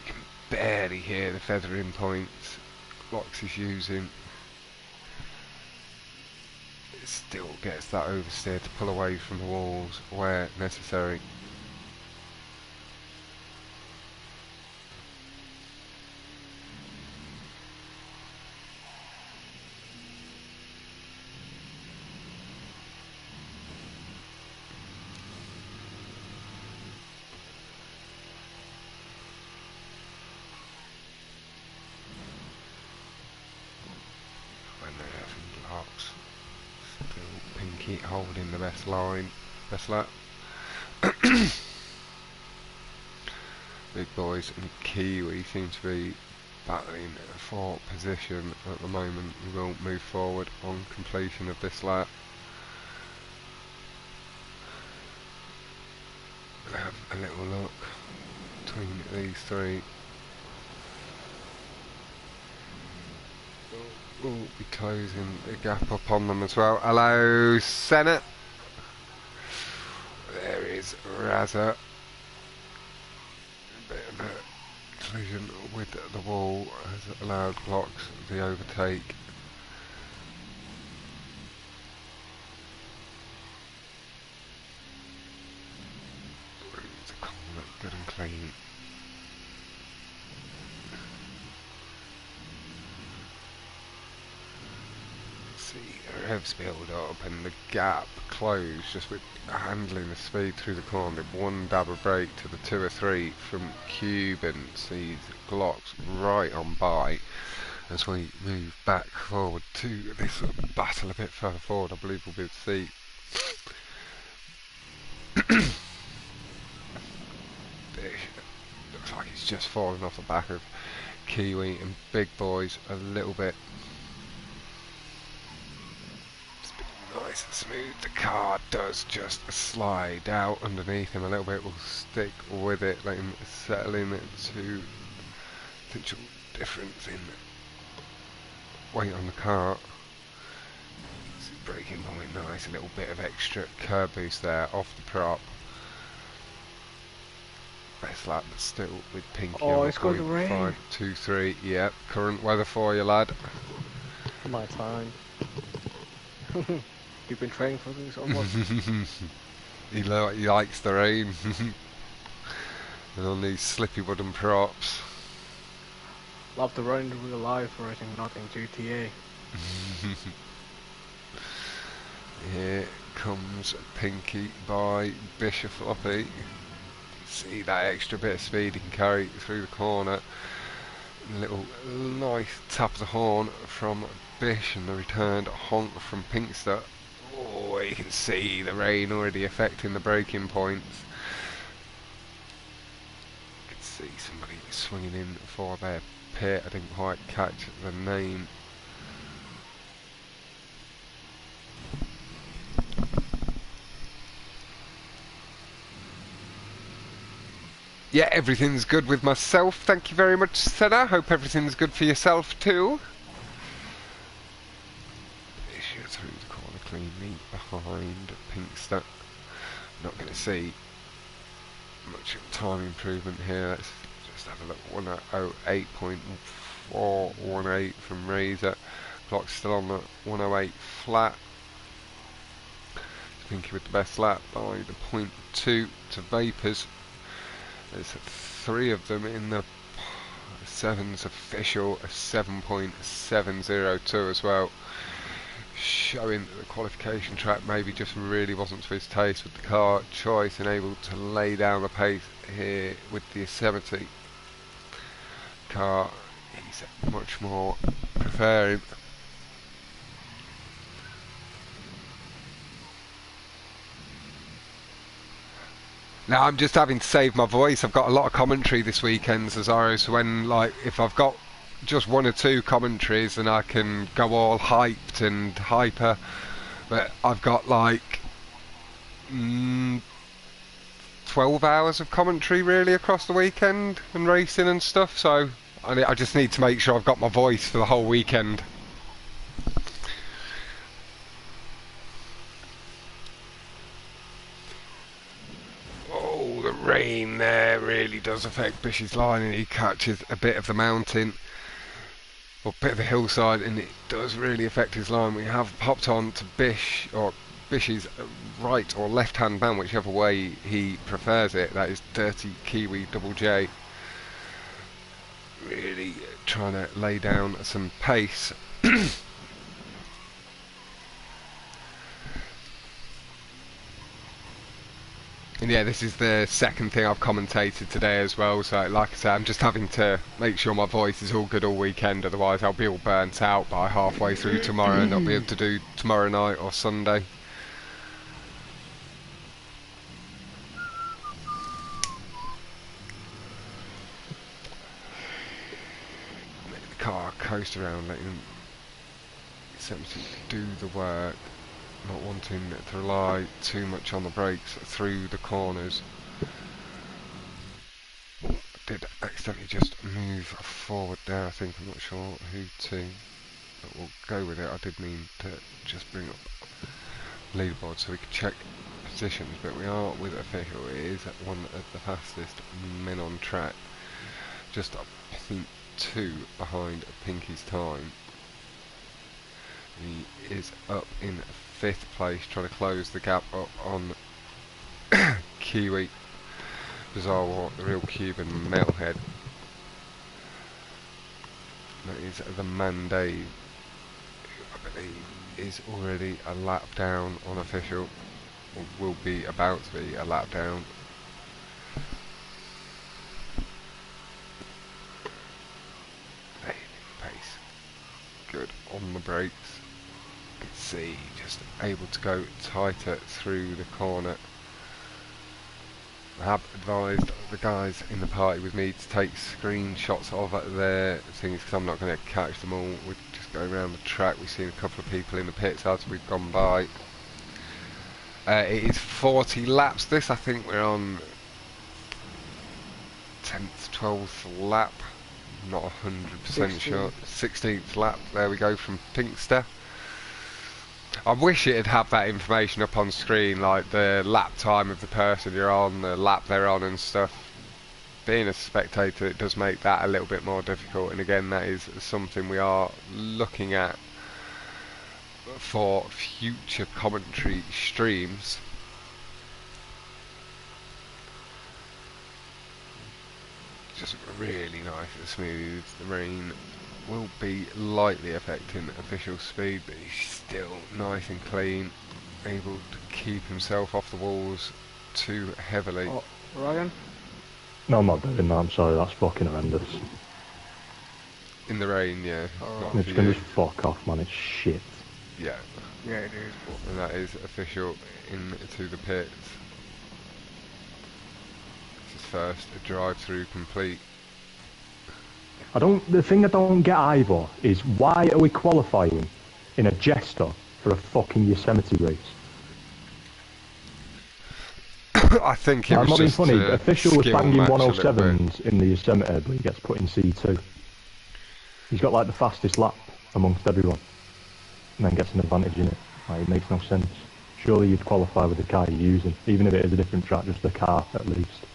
You can barely hear the feathering points Glocks is using. It still gets that oversteer to pull away from the walls where necessary. Still Pinky holding the best line, best lap. Big boys and Kiwi seem to be battling for position at the moment. We will move forward on completion of this lap. We'll have a little look between these three. We'll be closing the gap up on them as well. Hello, Senna. There is Raza. Bit of a collision with the wall has allowed Glocks the overtake. clean. See, the revs build up and the gap close just with handling the speed through the corner. One dab of brake to the 2 or 3 from Cuban. Sees Glocks right on by as we move back forward to this sort of battle a bit further forward. I believe we'll be able to see looks like he's just fallen off the back of Kiwi and Big Boys a little bit. It's been nice and smooth. The car does just slide out underneath him a little bit. We'll stick with it, let him settle in to potential difference in weight on the car. Braking point nice, a little bit of extra curb boost there off the prop. Best lap still with Pinky on it's got the rain. 5.23. Yep, current weather for you, lad. My time. You've been training for this almost. He likes the rain. And on these slippy wooden props. Love the rain in real life, racing not in GTA. Here comes Pinky by Bishop Floppy. See that extra bit of speed he can carry through the corner. A little nice tap of the horn from Bish and the returned honk from Pinkster. Oh, you can see the rain already affecting the braking points. You can see somebody swinging in for their pit. I didn't quite catch the name. Yeah, everything's good with myself. Thank you very much, Senna. Hope everything's good for yourself too. Issue through the corner cleanly behind Pinkster. Not going to see much time improvement here. Let's just have a look. 108.418 from Razor. Clock's still on the 108 flat. Pinky with the best lap by the 0.2 to Vapors. There's 3 of them in the 7's official, a 7.702 as well, showing that the qualification track maybe just really wasn't to his taste with the car choice and able to lay down the pace here with the Yosemite car. He's much more preferring. Now I'm just having to save my voice. I've got a lot of commentary this weekend, Cesaro, so when, like, if I've got just 1 or 2 commentaries then I can go all hyped and hyper, but I've got like 12 hours of commentary really across the weekend and racing and stuff, so I just need to make sure I've got my voice for the whole weekend. The rain there really does affect Bish's line, and he catches a bit of the mountain or bit of the hillside, and it does really affect his line. We have popped on to Bish, or Bish's right or left hand man, whichever way he prefers it. That is Dirty Kiwi Double J, really trying to lay down some pace. And yeah, this is the second thing I've commentated today as well, so like I said, I'm just having to make sure my voice is all good all weekend, otherwise I'll be all burnt out by halfway through tomorrow and not be able to do tomorrow night or Sunday. Let the car coast around, letting Yosemite do the work. Not wanting to rely too much on the brakes through the corners. I did accidentally just move forward there, I think. I'm not sure who to, but we'll go with it. I did mean to just bring up leaderboard so we could check positions, but we are with official. It is one of the fastest men on track, just a 0.2 behind Pinky's time. He is up in 5th place, trying to close the gap up on Kiwi Bizarre War, the real Cuban metalhead. That is the man Dave, who I believe is already a lap down on official, or will be about to be a lap down. Pace. Good on the brakes. You can see just able to go tighter through the corner. I have advised the guys in the party with me to take screenshots of their things because I'm not going to catch them all. We're just going around the track. We've seen a couple of people in the pits as we've gone by. It is 40 laps this. I think we're on 10th, 12th lap. I'm not 100% sure. 16th lap. There we go from Pinkster. I wish it'd have that information up on screen, like the lap time of the person you're on, the lap they're on and stuff. Being a spectator, it does make that a little bit more difficult, and again, that is something we are looking at for future commentary streams. Just really nice and smooth. The rain will be lightly affecting official speed, but he's still nice and clean, able to keep himself off the walls too heavily. Oh, Ryan? No, I'm not doing that. I'm sorry. That's fucking horrendous. In the rain, yeah. Not It's for gonna you. just fuck off, man. It's shit. Yeah, Yeah, it is. and that is official into the pits. This is first drive-through complete. The thing I don't get either is why are we qualifying in a Jester for a fucking Yosemite race? I think it I'm was not being just funny. Official was skill banging match a little bit. 107s in the Yosemite, but he gets put in C2. He's got like the fastest lap amongst everyone, and then gets an advantage in it. Like, it makes no sense. Surely you'd qualify with the car you're using, even if it is a different track, just the car at least.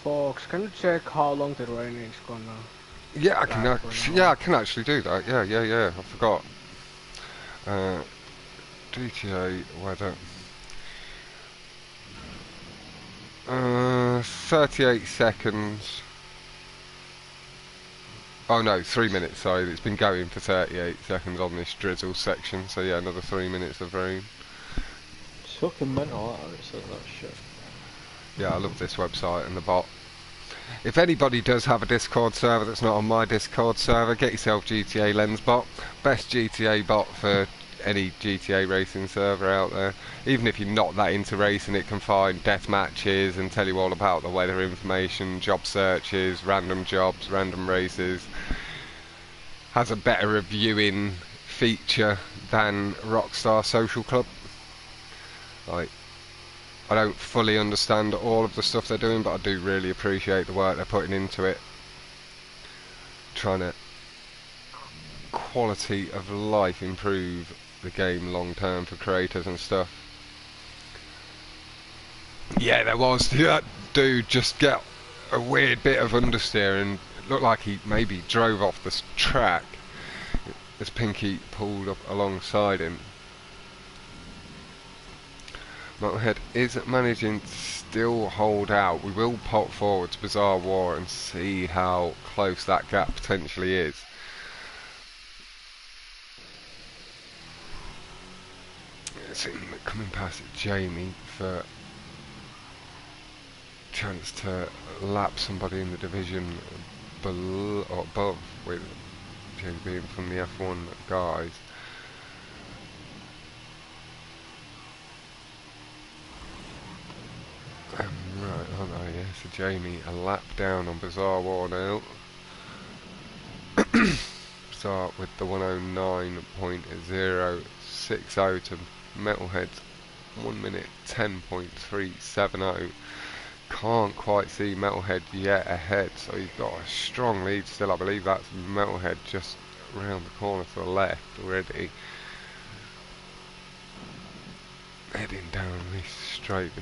Fox, can you check how long the rain is gonna... Yeah, I can. Right, for now. Yeah, I can actually do that. Yeah. I forgot. GTA weather. 38 seconds. Oh no, 3 minutes. Sorry, it's been going for 38 seconds on this drizzle section. So yeah, another 3 minutes of rain. It's fucking mental how it says that shit. Yeah, I love this website and the bot. If anybody does have a Discord server that's not on my Discord server, get yourself GTA Lens bot. Best GTA bot for any GTA racing server out there. Even if you're not that into racing, it can find death matches and tell you all about the weather information, job searches, random jobs, random races. Has a better reviewing feature than Rockstar Social Club. Like, I don't fully understand all of the stuff they're doing, but I do really appreciate the work they're putting into it. Trying to quality of life improve the game long term for creators and stuff. Yeah, there was that dude just get a weird bit of understeer and it looked like he maybe drove off the track as Pinky pulled up alongside him. Metalhead is managing to still hold out. We will pop forward to Bizarre War and see how close that gap potentially is. It's coming past Jamie for chance to lap somebody in the division below or above, with Jamie being from the F1 guys. Right, aren't I? Yeah, so Jamie a lap down on Bizarre War now. Start with the 109.060 to Metalhead's 1 minute 10.370. Can't quite see Metalhead yet ahead, so he's got a strong lead still. I believe that's Metalhead just around the corner to the left already. Heading down this straight.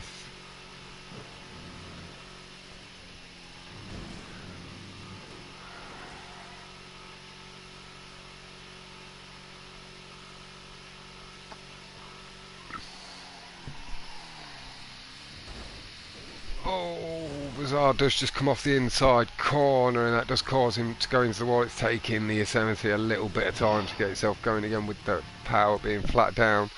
Bazaar does just come off the inside corner, and that does cause him to go into the wall. It's taking the Yosemite a little bit of time to get itself going again with the power being flat down.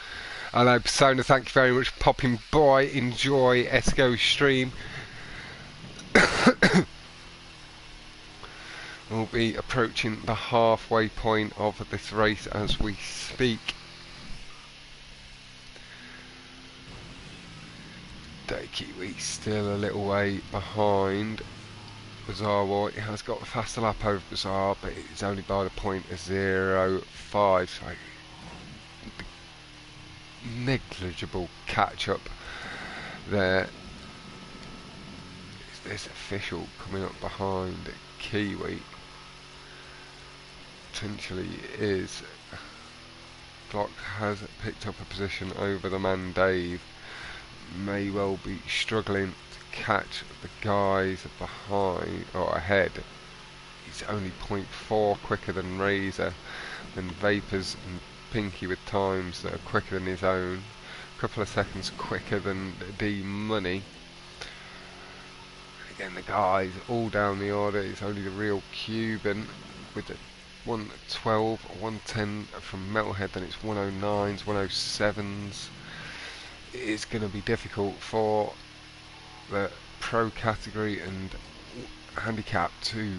Hello Persona, thank you very much for popping by. Enjoy Esco's stream. We'll be approaching the halfway point of this race as we speak. Kiwi still a little way behind Bazaar. He has got a faster lap over Bazaar, but it's only by the point of 0.5, so negligible catch up there. Is this official coming up behind Kiwi? Potentially is. Glock has picked up a position over the man Dave. May well be struggling to catch the guys behind or ahead. He's only 0.4 quicker than Razor, and Vapors and Pinky with times that are quicker than his own. A couple of seconds quicker than D Money. Again, the guys all down the order. It's only the real Cuban with the 112, 110 from Metalhead. Then it's 109s, 107s. It's going to be difficult for the pro category and handicap to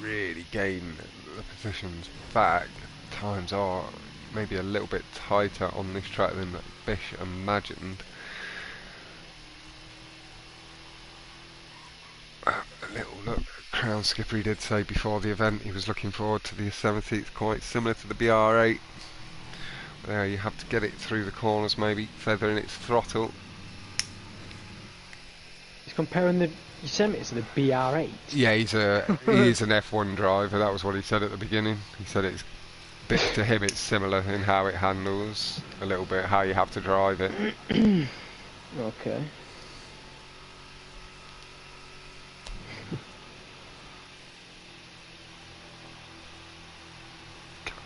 really gain the positions back. Times are maybe a little bit tighter on this track than Bish imagined. A little look, Crown Skipper did say before the event he was looking forward to the Yosemite. It's quite similar to the BR8. There, you have to get it through the corners, maybe feathering its throttle. He's comparing the Yosemite to the BR8. Yeah, he is an F1 driver. That was what he said at the beginning. He said it's to him it's similar in how it handles, a little bit how you have to drive it. Okay.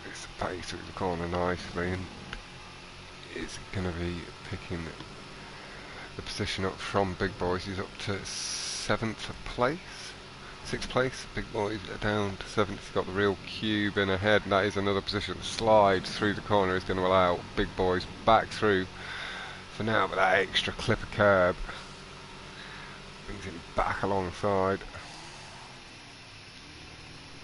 It's pace through the corner nicely, and it's going to be picking the position up from Big Boys. He's up to 7th place, 6th place. Big Boys are down to 7th. He's got the real Cube in ahead, and that is another position. Slide through the corner is going to allow Big Boys back through for now, but that extra clip of curb brings him back alongside.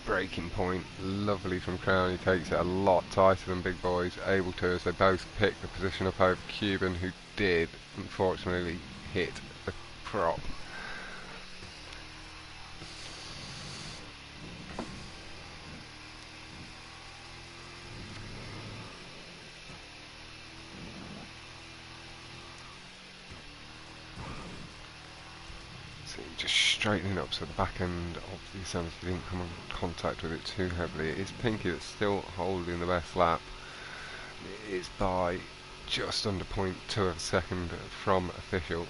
Braking point, lovely from Crown. He takes it a lot tighter than Big Boys able to, as they both pick the position up over Cuban, who did unfortunately hit the prop. Just straightening up so the back end of the Yosemite didn't come in contact with it too heavily. It is Pinky that's still holding the best lap. It is by just under 0.2 of a second from Official.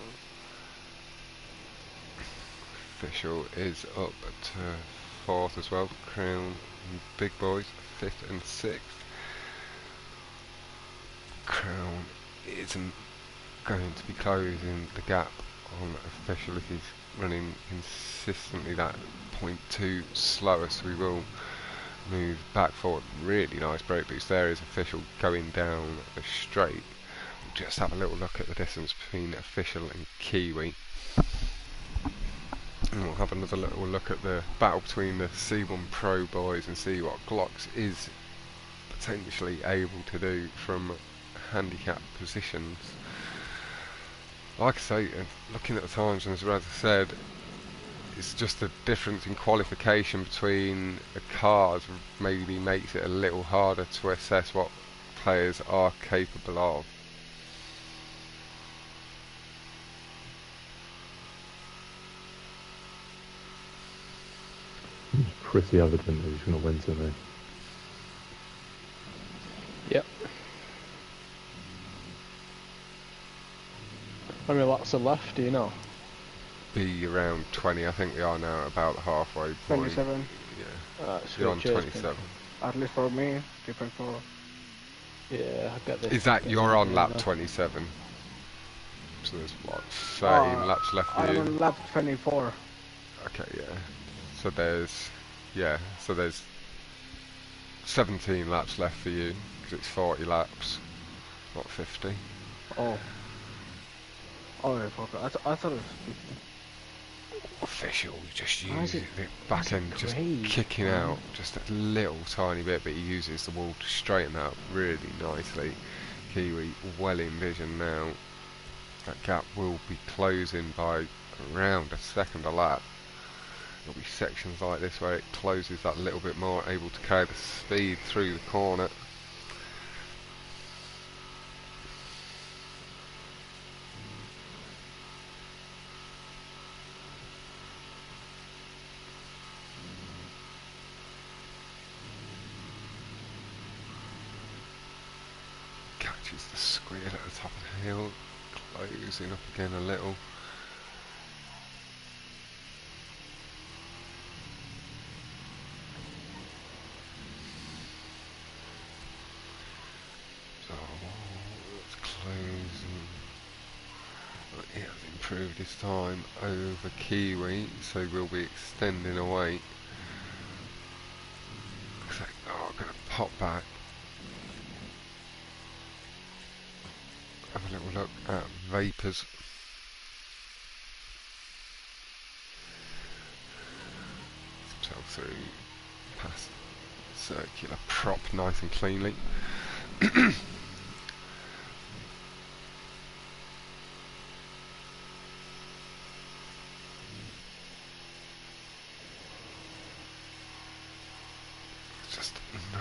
Official is up to 4th as well. Crown and Big Boys 5th and 6th. Crown isn't going to be closing the gap on Official if he's running consistently that 0.2 slower, so we will move back forward. Really nice brake boost there. Is Official going down the straight. We'll just have a little look at the distance between Official and Kiwi, and we'll have another little look at the battle between the C1 Pro boys and see what Glocks is potentially able to do from handicap positions. Like I say, looking at the times, and as I said, it's just the difference in qualification between the cars maybe makes it a little harder to assess what players are capable of. It's pretty evident that he's going to win today. Yep. How many laps are left, do you know? Be around 20, I think we are now about halfway point. 27. Yeah, you're on 27. At least for me, 3.4. Yeah, I get this. Is that you're on lap 27? So there's what, 13 laps left for I'm you? on lap 24. Okay, yeah. So there's 17 laps left for you because it's 40 laps, not 50. Oh. Oh, yeah, fuck. I thought it was 50. Official, just Why is use it- the why is back it end just grey? kicking out just a little tiny bit, but he uses the wall to straighten that up really nicely. Kiwi well in vision now. That gap will be closing by around a second a lap. There'll be sections like this where it closes that little bit more, able to carry the speed through the corner. Catches the squid at the top of the hill, closing up again a little. So it's closing. Well, he has improved his time over Kiwi, so we'll be extending away. So, I'm going to pop back. Have a little look at Vapours. Himself through past circular prop nice and cleanly. Just no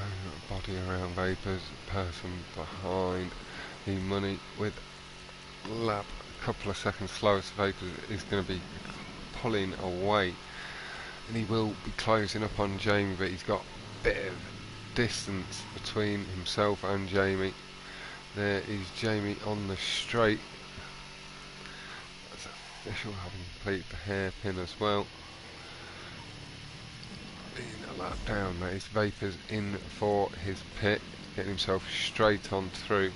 body around Vapours, person behind the money with lap a couple of seconds slower, so Vapours is going to be pulling away, and he will be closing up on Jamie, but he's got a bit of distance between himself and Jamie. There is Jamie on the straight. That's official, having completed the hairpin as well. In a lap down, that is Vapours in for his pit, getting himself straight on through.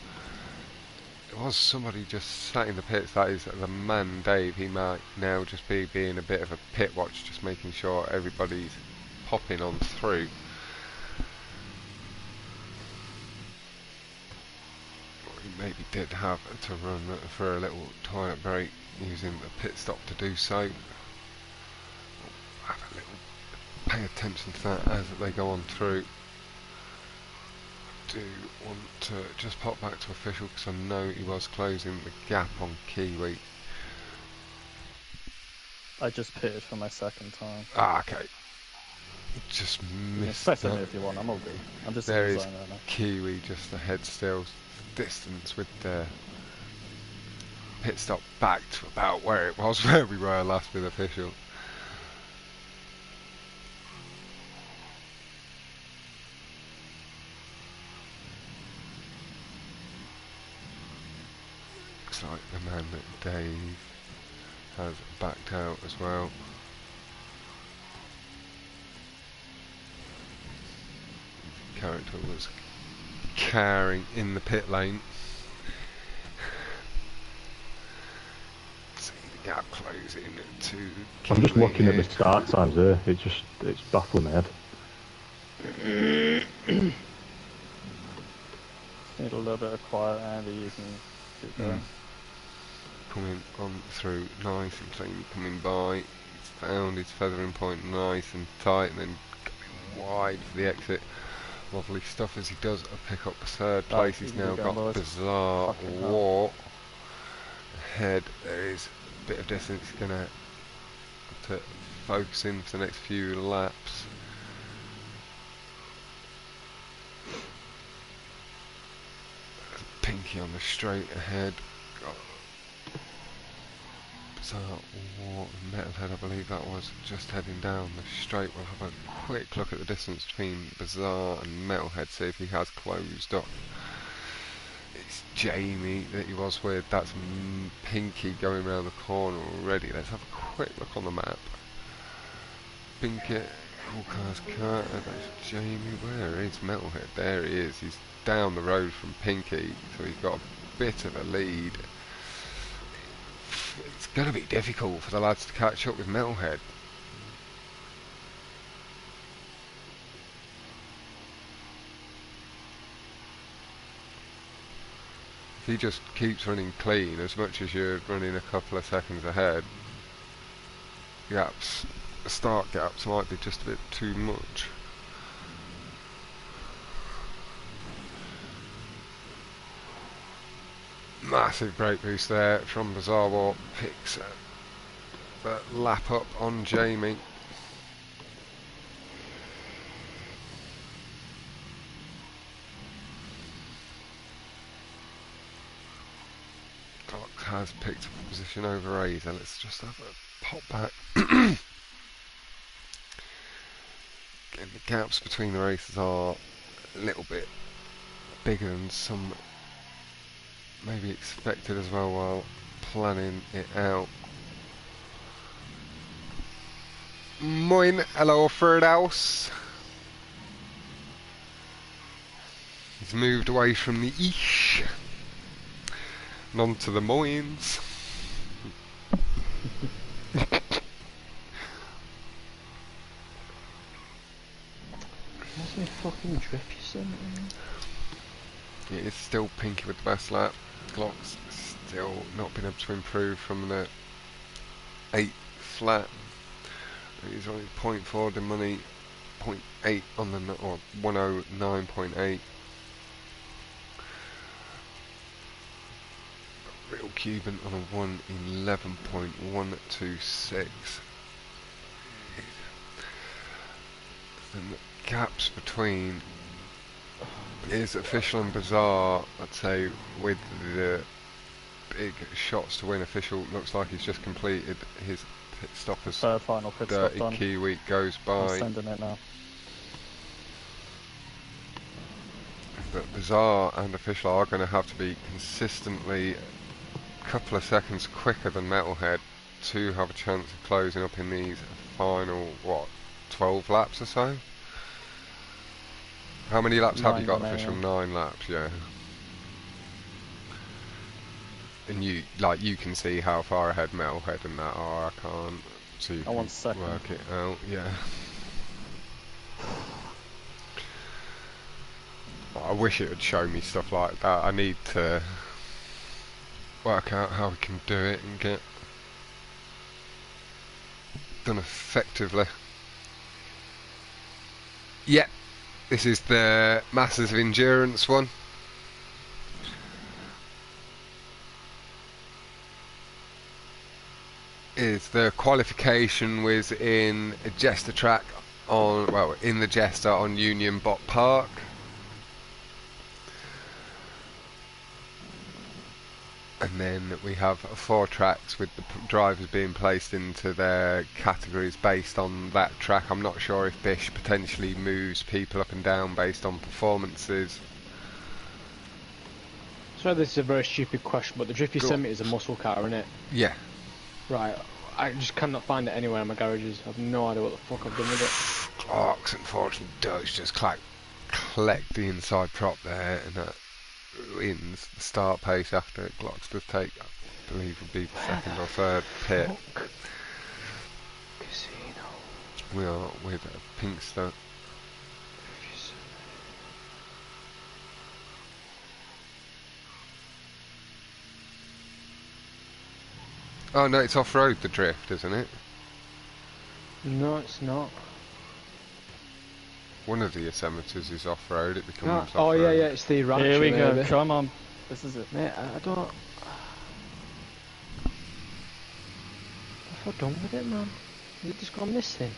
There was somebody just sat in the pits, that is the man Dave. He might now just be being a bit of a pit watch, just making sure everybody's popping on through. He maybe did have to run for a little toilet break, using the pit stop to do so. Have a little pay attention to that as they go on through. Do want to just pop back to official because I know he was closing the gap on Kiwi. I just pitted for my second time. Ah, okay. Just You can missed expect me that. if you want, I'm all good. I'm just There in the is zone right now. Kiwi just ahead still. Distance with the pit stop back to about where it was where we were last with official. Looks like the man that Dave has backed out as well. Character was carrying in the pit lane. See the gap closing to I'm just Kiwi looking at here. the start times there. It's baffling my head. Need a little bit of quiet, Andy. You can keep going. Coming on through nice and clean, coming by. He's found his feathering point nice and tight, and then going wide for the exit. Lovely stuff as he does pick up the third place. you He's can now keep going, got boys. Bizarre Fucking hell. War ahead. There is a bit of distance. He's going to have to focus in for the next few laps. Pinky on the straight ahead. Got Bizarre War and Metalhead, I believe that was, just heading down the straight. We'll have a quick look at the distance between Bizarre and Metalhead, see if he has closed up. It's Jamie that he was with. That's Pinky going around the corner already. Let's have a quick look on the map. Pinky, all cars car. That's Jamie. Where is Metalhead? There he is. He's down the road from Pinky, so he's got a bit of a lead. It's going to be difficult for the lads to catch up with Metalhead. If he just keeps running clean as much as you're running a couple of seconds ahead, gaps, start gaps might be just a bit too much. Massive brake boost there from Bizarre War, picks the lap up on Jamie. Glock has picked up a position over Razor. Let's just have a pop back. Again, the gaps between the races are a little bit bigger than some maybe expected as well while planning it out. Moin, hello Ferdaus. He's moved away from the ish and on to the Moins. What's my fucking drift you sent me? It is still Pinky with the best lap. Glock's still not been able to improve from the 8 flat. He's only 0.4 the money, 0.8 on the, or 109.8. Real Cuban on a 111.126. And the gaps between is official and bizarre, I'd say, with the big shots to win. Official looks like he's just completed his pit stop as Third final pit stop Dirty done. Kiwi goes I'm by. sending it now. But bizarre and official are going to have to be consistently a couple of seconds quicker than Metalhead to have a chance of closing up in these final, what, 12 laps or so? How many laps have you got, official? 9 laps, yeah. And you can see how far ahead Metalhead and that are. I can't, so you I want can second. work it out, yeah. I wish it would show me stuff like that. I need to work out how we can do it and get done effectively. Yep, this is the Masters of Endurance one. Is the qualification was in a Jester track on, well, in the Jester on Union Bot Park. And then we have 4 tracks with the drivers being placed into their categories based on that track. I'm not sure if Bish potentially moves people up and down based on performances. Sorry, this is a very stupid question, but the drift you sent me is a muscle car, isn't it? Yeah. Right, I just cannot find it anywhere in my garages. I have no idea what the fuck I've done with it. Clark's unfortunately does just collect the inside prop there, and that ruins the start pace after it. Glocks does take, I believe, would be the second or third pit. Fuck. Casino. We are with a Pinkster. Oh no, it's off-road, the drift, isn't it? No, it's not. One of the Yosemites is off-road, it becomes No. off-road. Oh yeah, yeah, it's the ranch. Here we go, maybe. come on. This is it. Mate, I don't... What have I done with it, man? Has it just gone missing?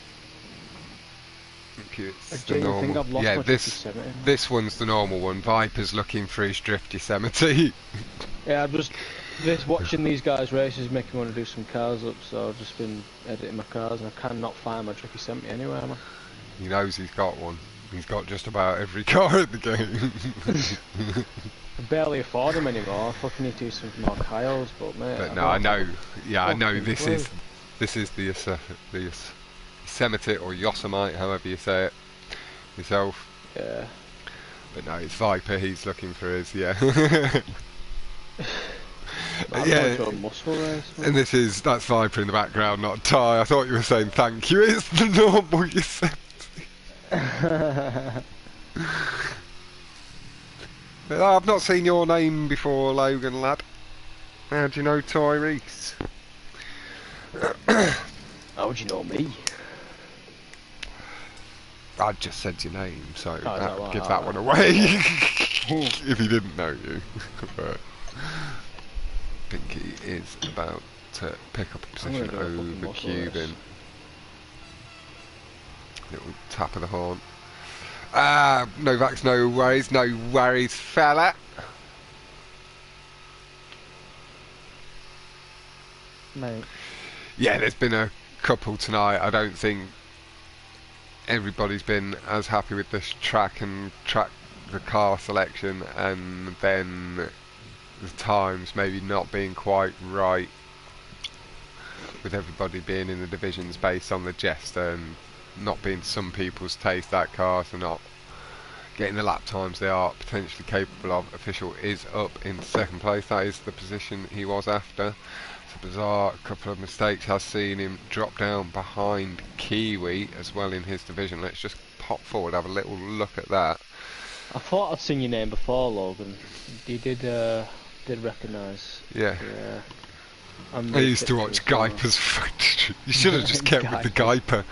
It's I the genuinely think normal. I've lost Yeah, my this one's the normal one. Viper's looking for his drift Yosemite. Yeah, I'm just... watching these guys races making me want to do some cars up, so I've just been editing my cars and I cannot find my drift you sent me anywhere, man. He knows he's got one. He's got just about every car in the game. I barely afford them anymore. I fucking need to do some more Kyles, but mate... But no, I know. Yeah, I know. This is the Yosemite or Yosemite, however you say it yourself. Yeah. But no, it's Viper. He's looking for his. Yeah. I'm Yeah. going to a muscle race, man. And that's Viper in the background, not Ty. I thought you were saying thank you. It's the normal you said. But I've not seen your name before, Logan lad. How do you know Tyrese? How would you know me? I just said your name, so is that right? give that one away. If he didn't know you. But Pinky is about to pick up a position over Cuban. Little tap of the horn. Novak's no worries, fella. Mate. Yeah, there's been a couple tonight. I don't think everybody's been as happy with this track and the car selection, and then the times maybe not being quite right with everybody being in the divisions based on the Jester and not being some people's taste, that car, so not getting the lap times they are potentially capable of. Official is up in second place. That is the position he was after. It's a bizarre couple of mistakes. Has seen him drop down behind Kiwi as well in his division. Let's just pop forward, have a little look at that. I thought I'd seen your name before, Logan. You did recognise. Yeah. Yeah. I used to watch Guyper's Factory. You should have just kept with the Guyper.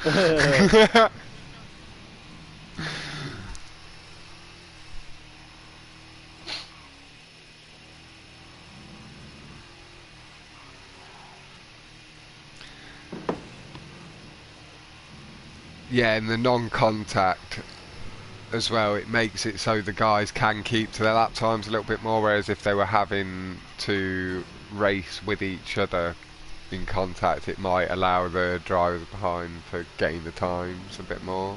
Yeah, and the non-contact as well, it makes it so the guys can keep to their lap times a little bit more, whereas if they were having to race with each other in contact, it might allow the drivers behind to gain the times a bit more.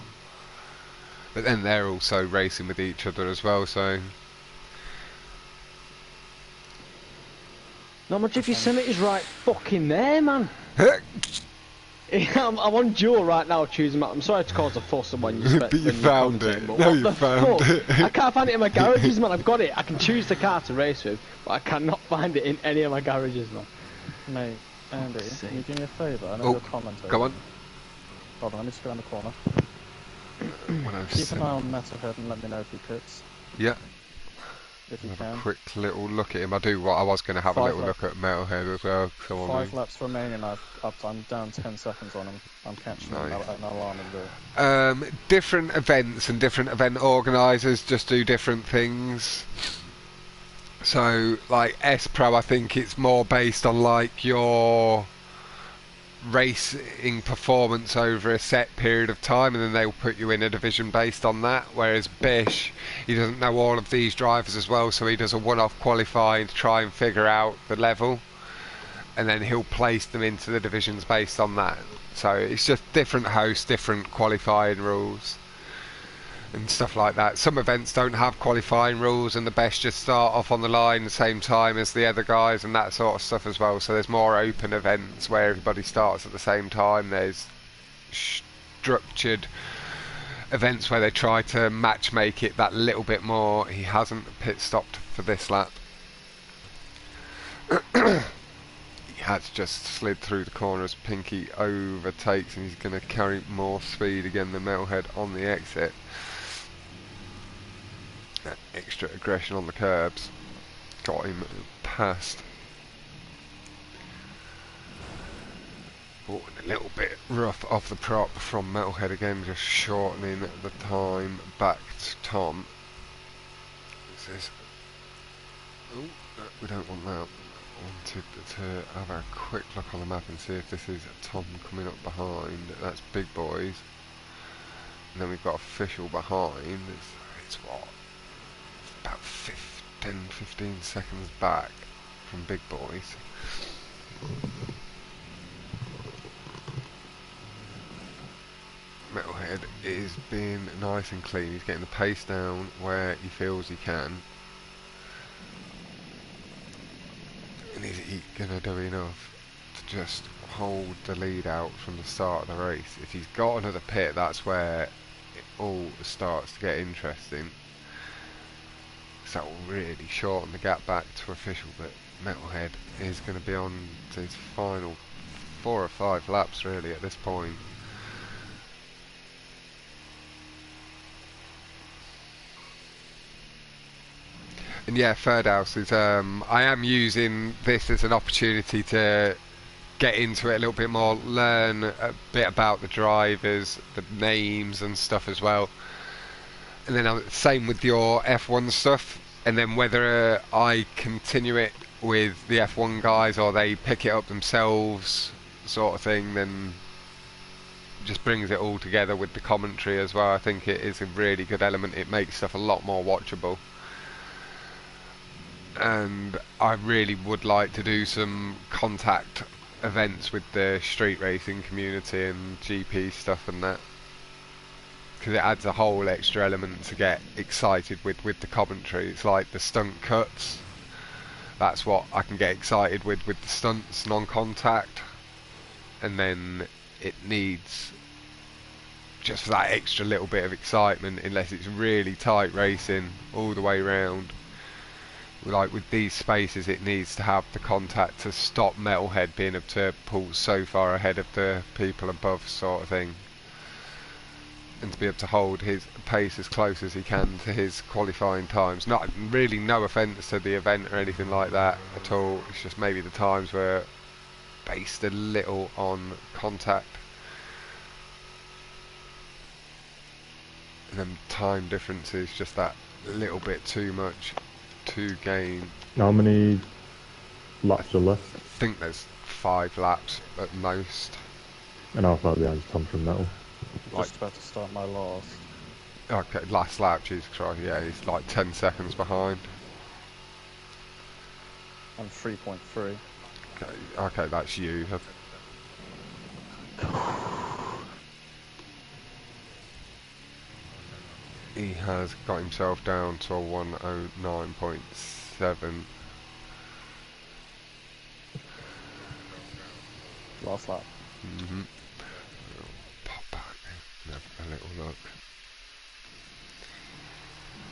But then they're also racing with each other as well, so... Not much if Yosemite's right fucking there, man. I'm on dual right now choosing map. I'm sorry to cause a fuss when you but you found it. No, you found it. I can't find it in my garages, man. I've got it. I can choose the car to race with, but I cannot find it in any of my garages, man. Mate, Andy, can you do me a favour? I know you're a commentator. Go on. Hold on, let me just go around the corner. Keep an eye on Metalhead and let me know if he pits. Yeah. If you Have can. a quick little look at him. I was going to have a little look at Metalhead as well. 5 laps remaining. I'm down 10 seconds on him. I'm catching him at an alarm in the... different events and different event organisers just do different things. So, like S-Pro, I think it's more based on like your racing performance over a set period of time, and then they'll put you in a division based on that. Whereas Bish, he doesn't know all of these drivers as well, so he does a one-off qualifying to try and figure out the level, and then he'll place them into the divisions based on that. So it's just different hosts, different qualifying rules and stuff like that. Some events don't have qualifying rules, and the best just start off on the line the same time as the other guys and that sort of stuff as well. So there's more open events where everybody starts at the same time. There's structured events where they try to match make it that little bit more. He hasn't pit stopped for this lap. He has just slid through the corner as Pinky overtakes, and he's going to carry more speed again than Metalhead on the exit. That extra aggression on the curbs got him past. Oh, a little bit rough off the prop from Metalhead again, just shortening the time back to Tom. Says, oh, we don't want that. Wanted to have a quick look on the map and see if this is Tom coming up behind. That's Big Boys. And then we've got Official behind. It's what? About 15 seconds back from Big Boys. Metalhead is being nice and clean. He's getting the pace down where he feels he can. And is he going to do enough to just hold the lead out from the start of the race? If he's got another pit, that's where it all starts to get interesting. because that will really shorten the gap back to official. But Metalhead is going to be on to his final 4 or 5 laps really at this point. And yeah, third house is I am using this as an opportunity to get into it a little bit more, learn a bit about the drivers, the names and stuff as well. And then same with your F1 stuff, and then whether I continue it with the F1 guys or they pick it up themselves sort of thing, then just brings it all together with the commentary as well. I think it is a really good element. It makes stuff a lot more watchable. And I really would like to do some contact events with the street racing community and GP stuff and that, because it adds a whole extra element to get excited with the commentary. It's like the stunt cuts, that's what I can get excited with the stunts non-contact, and then it needs just that extra little bit of excitement, unless it's really tight racing all the way round. Like with these spaces, it needs to have the contact to stop Metalhead being able to pull so far ahead of the people above sort of thing, and to be able to hold his pace as close as he can to his qualifying times. Not really, no offence to the event or anything like that at all, it's just maybe the times were based a little on contact, and then time differences just that little bit too much to gain. How many laps are left? I think there's 5 laps at most. And how far behind is Tom from Metal? Just about to start my last. Okay, last lap, Jesus Christ, yeah, he's like 10 seconds behind. I'm 3.3. Okay, that's you. He has got himself down to a 109.7. Last lap. Pop back and have a little look.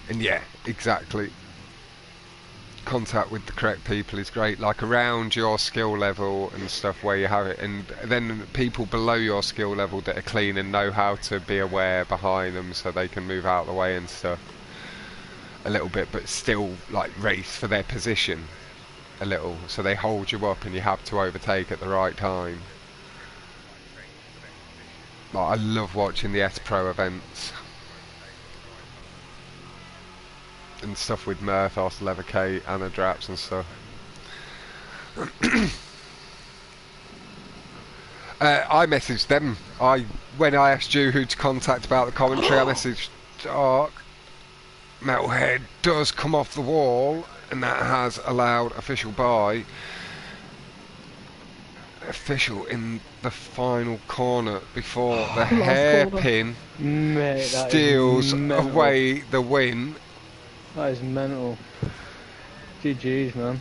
And yeah, exactly. Contact with the correct people is great, like around your skill level and stuff where you have it, and then people below your skill level that are clean and know how to be aware behind them so they can move out of the way and stuff a little bit, but still like race for their position a little, so they hold you up and you have to overtake at the right time. Like, I love watching the S-Pro events and stuff with Murthos, Leverkate, Anna Draps and stuff. I messaged them. When I asked you who to contact about the commentary, I messaged Dark. Metalhead does come off the wall, and that has allowed official by. Official in the final corner before the hairpin steals away the win. That is mental. GG's, man.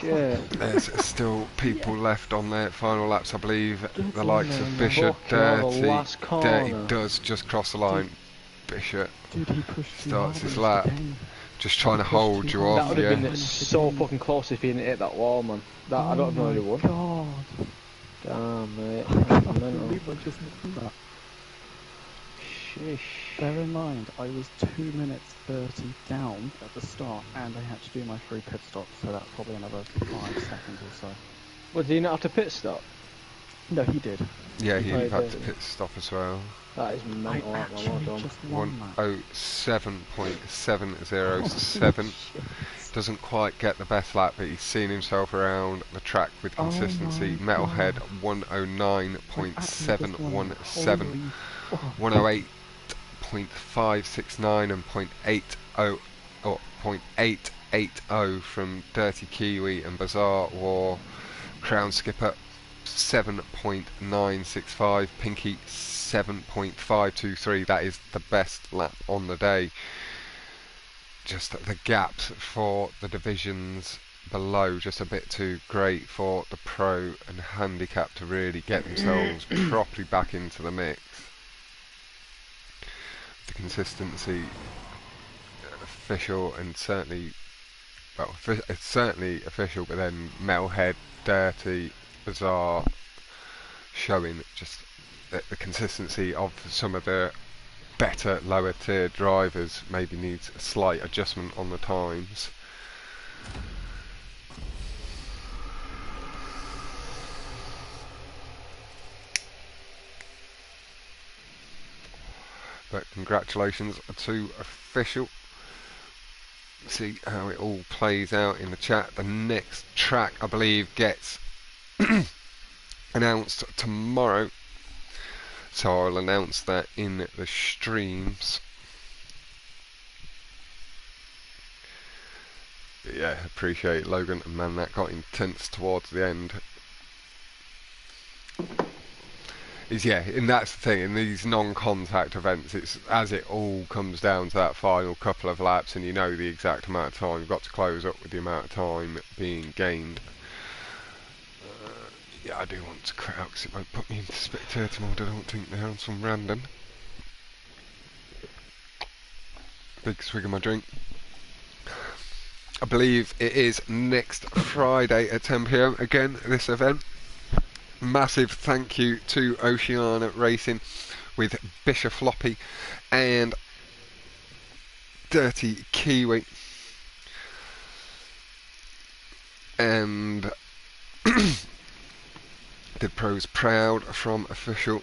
Shit. There's still people left on their final laps, I believe. The likes of Bishop, Dirty does just cross the line. Bishop starts his lap, just trying to hold you off. That would have been so fucking close if he didn't hit that wall, man. That I don't know who won. Damn, mate. Mental. Sheesh. Bear in mind, I was 2 minutes 30 down at the start, and I had to do my 3 pit stops, so that's probably another 5 seconds or so. Well, did he not have to pit stop? No, he did. Yeah, he had to pit stop as well. That is mental. I actually just won that. 107.707. Doesn't quite get the best lap, but he's seen himself around the track with consistency. Metalhead 109.717, 108.569 and 0.880 from Dirty Kiwi and Bazaar War. Crown Skipper 7.965, Pinky 7.523. That is the best lap on the day. Just the gaps for the divisions below just a bit too great for the pro and handicap to really get themselves properly back into the mix. The consistency official and certainly, well, it's certainly official, but then Metalhead, Dirty, Bizarre, showing just the consistency of some of the better lower tier drivers maybe needs a slight adjustment on the times. But congratulations to official. See how it all plays out in the chat. The next track, I believe, gets announced tomorrow, so I'll announce that in the streams. But yeah, appreciate Logan, and man, that got intense towards the end. Yeah, and that's the thing, in these non-contact events, it's as it all comes down to that final couple of laps and you know the exact amount of time you've got to close up with the amount of time being gained. Yeah, I do want to quit out because it won't put me into spectator mode. I don't think they're on some random. Big swig of my drink. I believe it is next Friday at 10 PM again, this event. Massive thank you to Oceania Racing with Bishop Floppy and Dirty Kiwi. And did pros proud from official.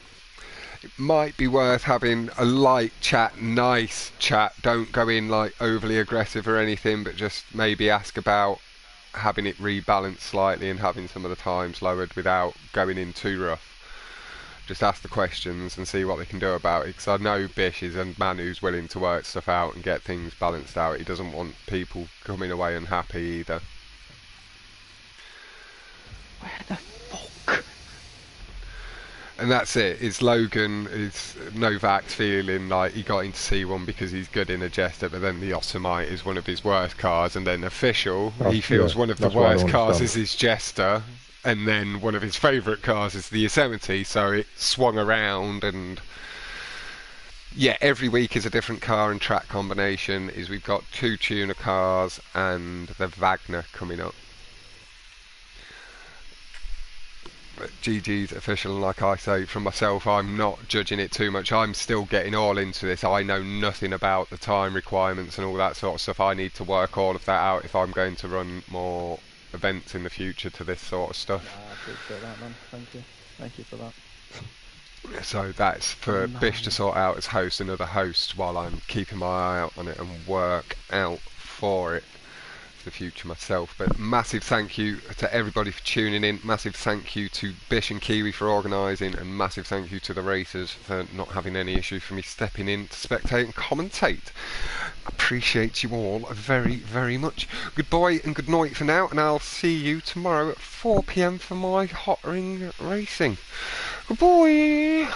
It might be worth having a light chat, nice chat. Don't go in like overly aggressive or anything, but just maybe ask about having it rebalanced slightly and having some of the times lowered without going in too rough. Just ask the questions and see what they can do about it, because I know Bish is a man who's willing to work stuff out and get things balanced out. He doesn't want people coming away unhappy either. Where the fuck? And that's it. Is Logan is Novak's feeling like he got into C1 because he's good in a Jester, but then the Yosemite is one of his worst cars, and then official he feels one of the worst cars is his Jester, and then one of his favourite cars is the Yosemite, so it swung around. And yeah, every week is a different car and track combination. Is we've got 2 tuner cars and the Wagner coming up. But GG's official, and like I say, from myself, I'm not judging it too much. I'm still getting all into this. I know nothing about the time requirements and all that sort of stuff. I need to work all of that out if I'm going to run more events in the future to this sort of stuff. Yeah, I appreciate that, man. Thank you. Thank you for that. So that's for Bish to sort out as host, another host, while I'm keeping my eye out on it and work out for it. The future myself. But massive thank you to everybody for tuning in, massive thank you to Bish and Kiwi for organising, and massive thank you to the racers for not having any issue for me stepping in to spectate and commentate. Appreciate you all very, very much. Goodbye and good night for now, and I'll see you tomorrow at 4 PM for my hot ring racing. Goodbye.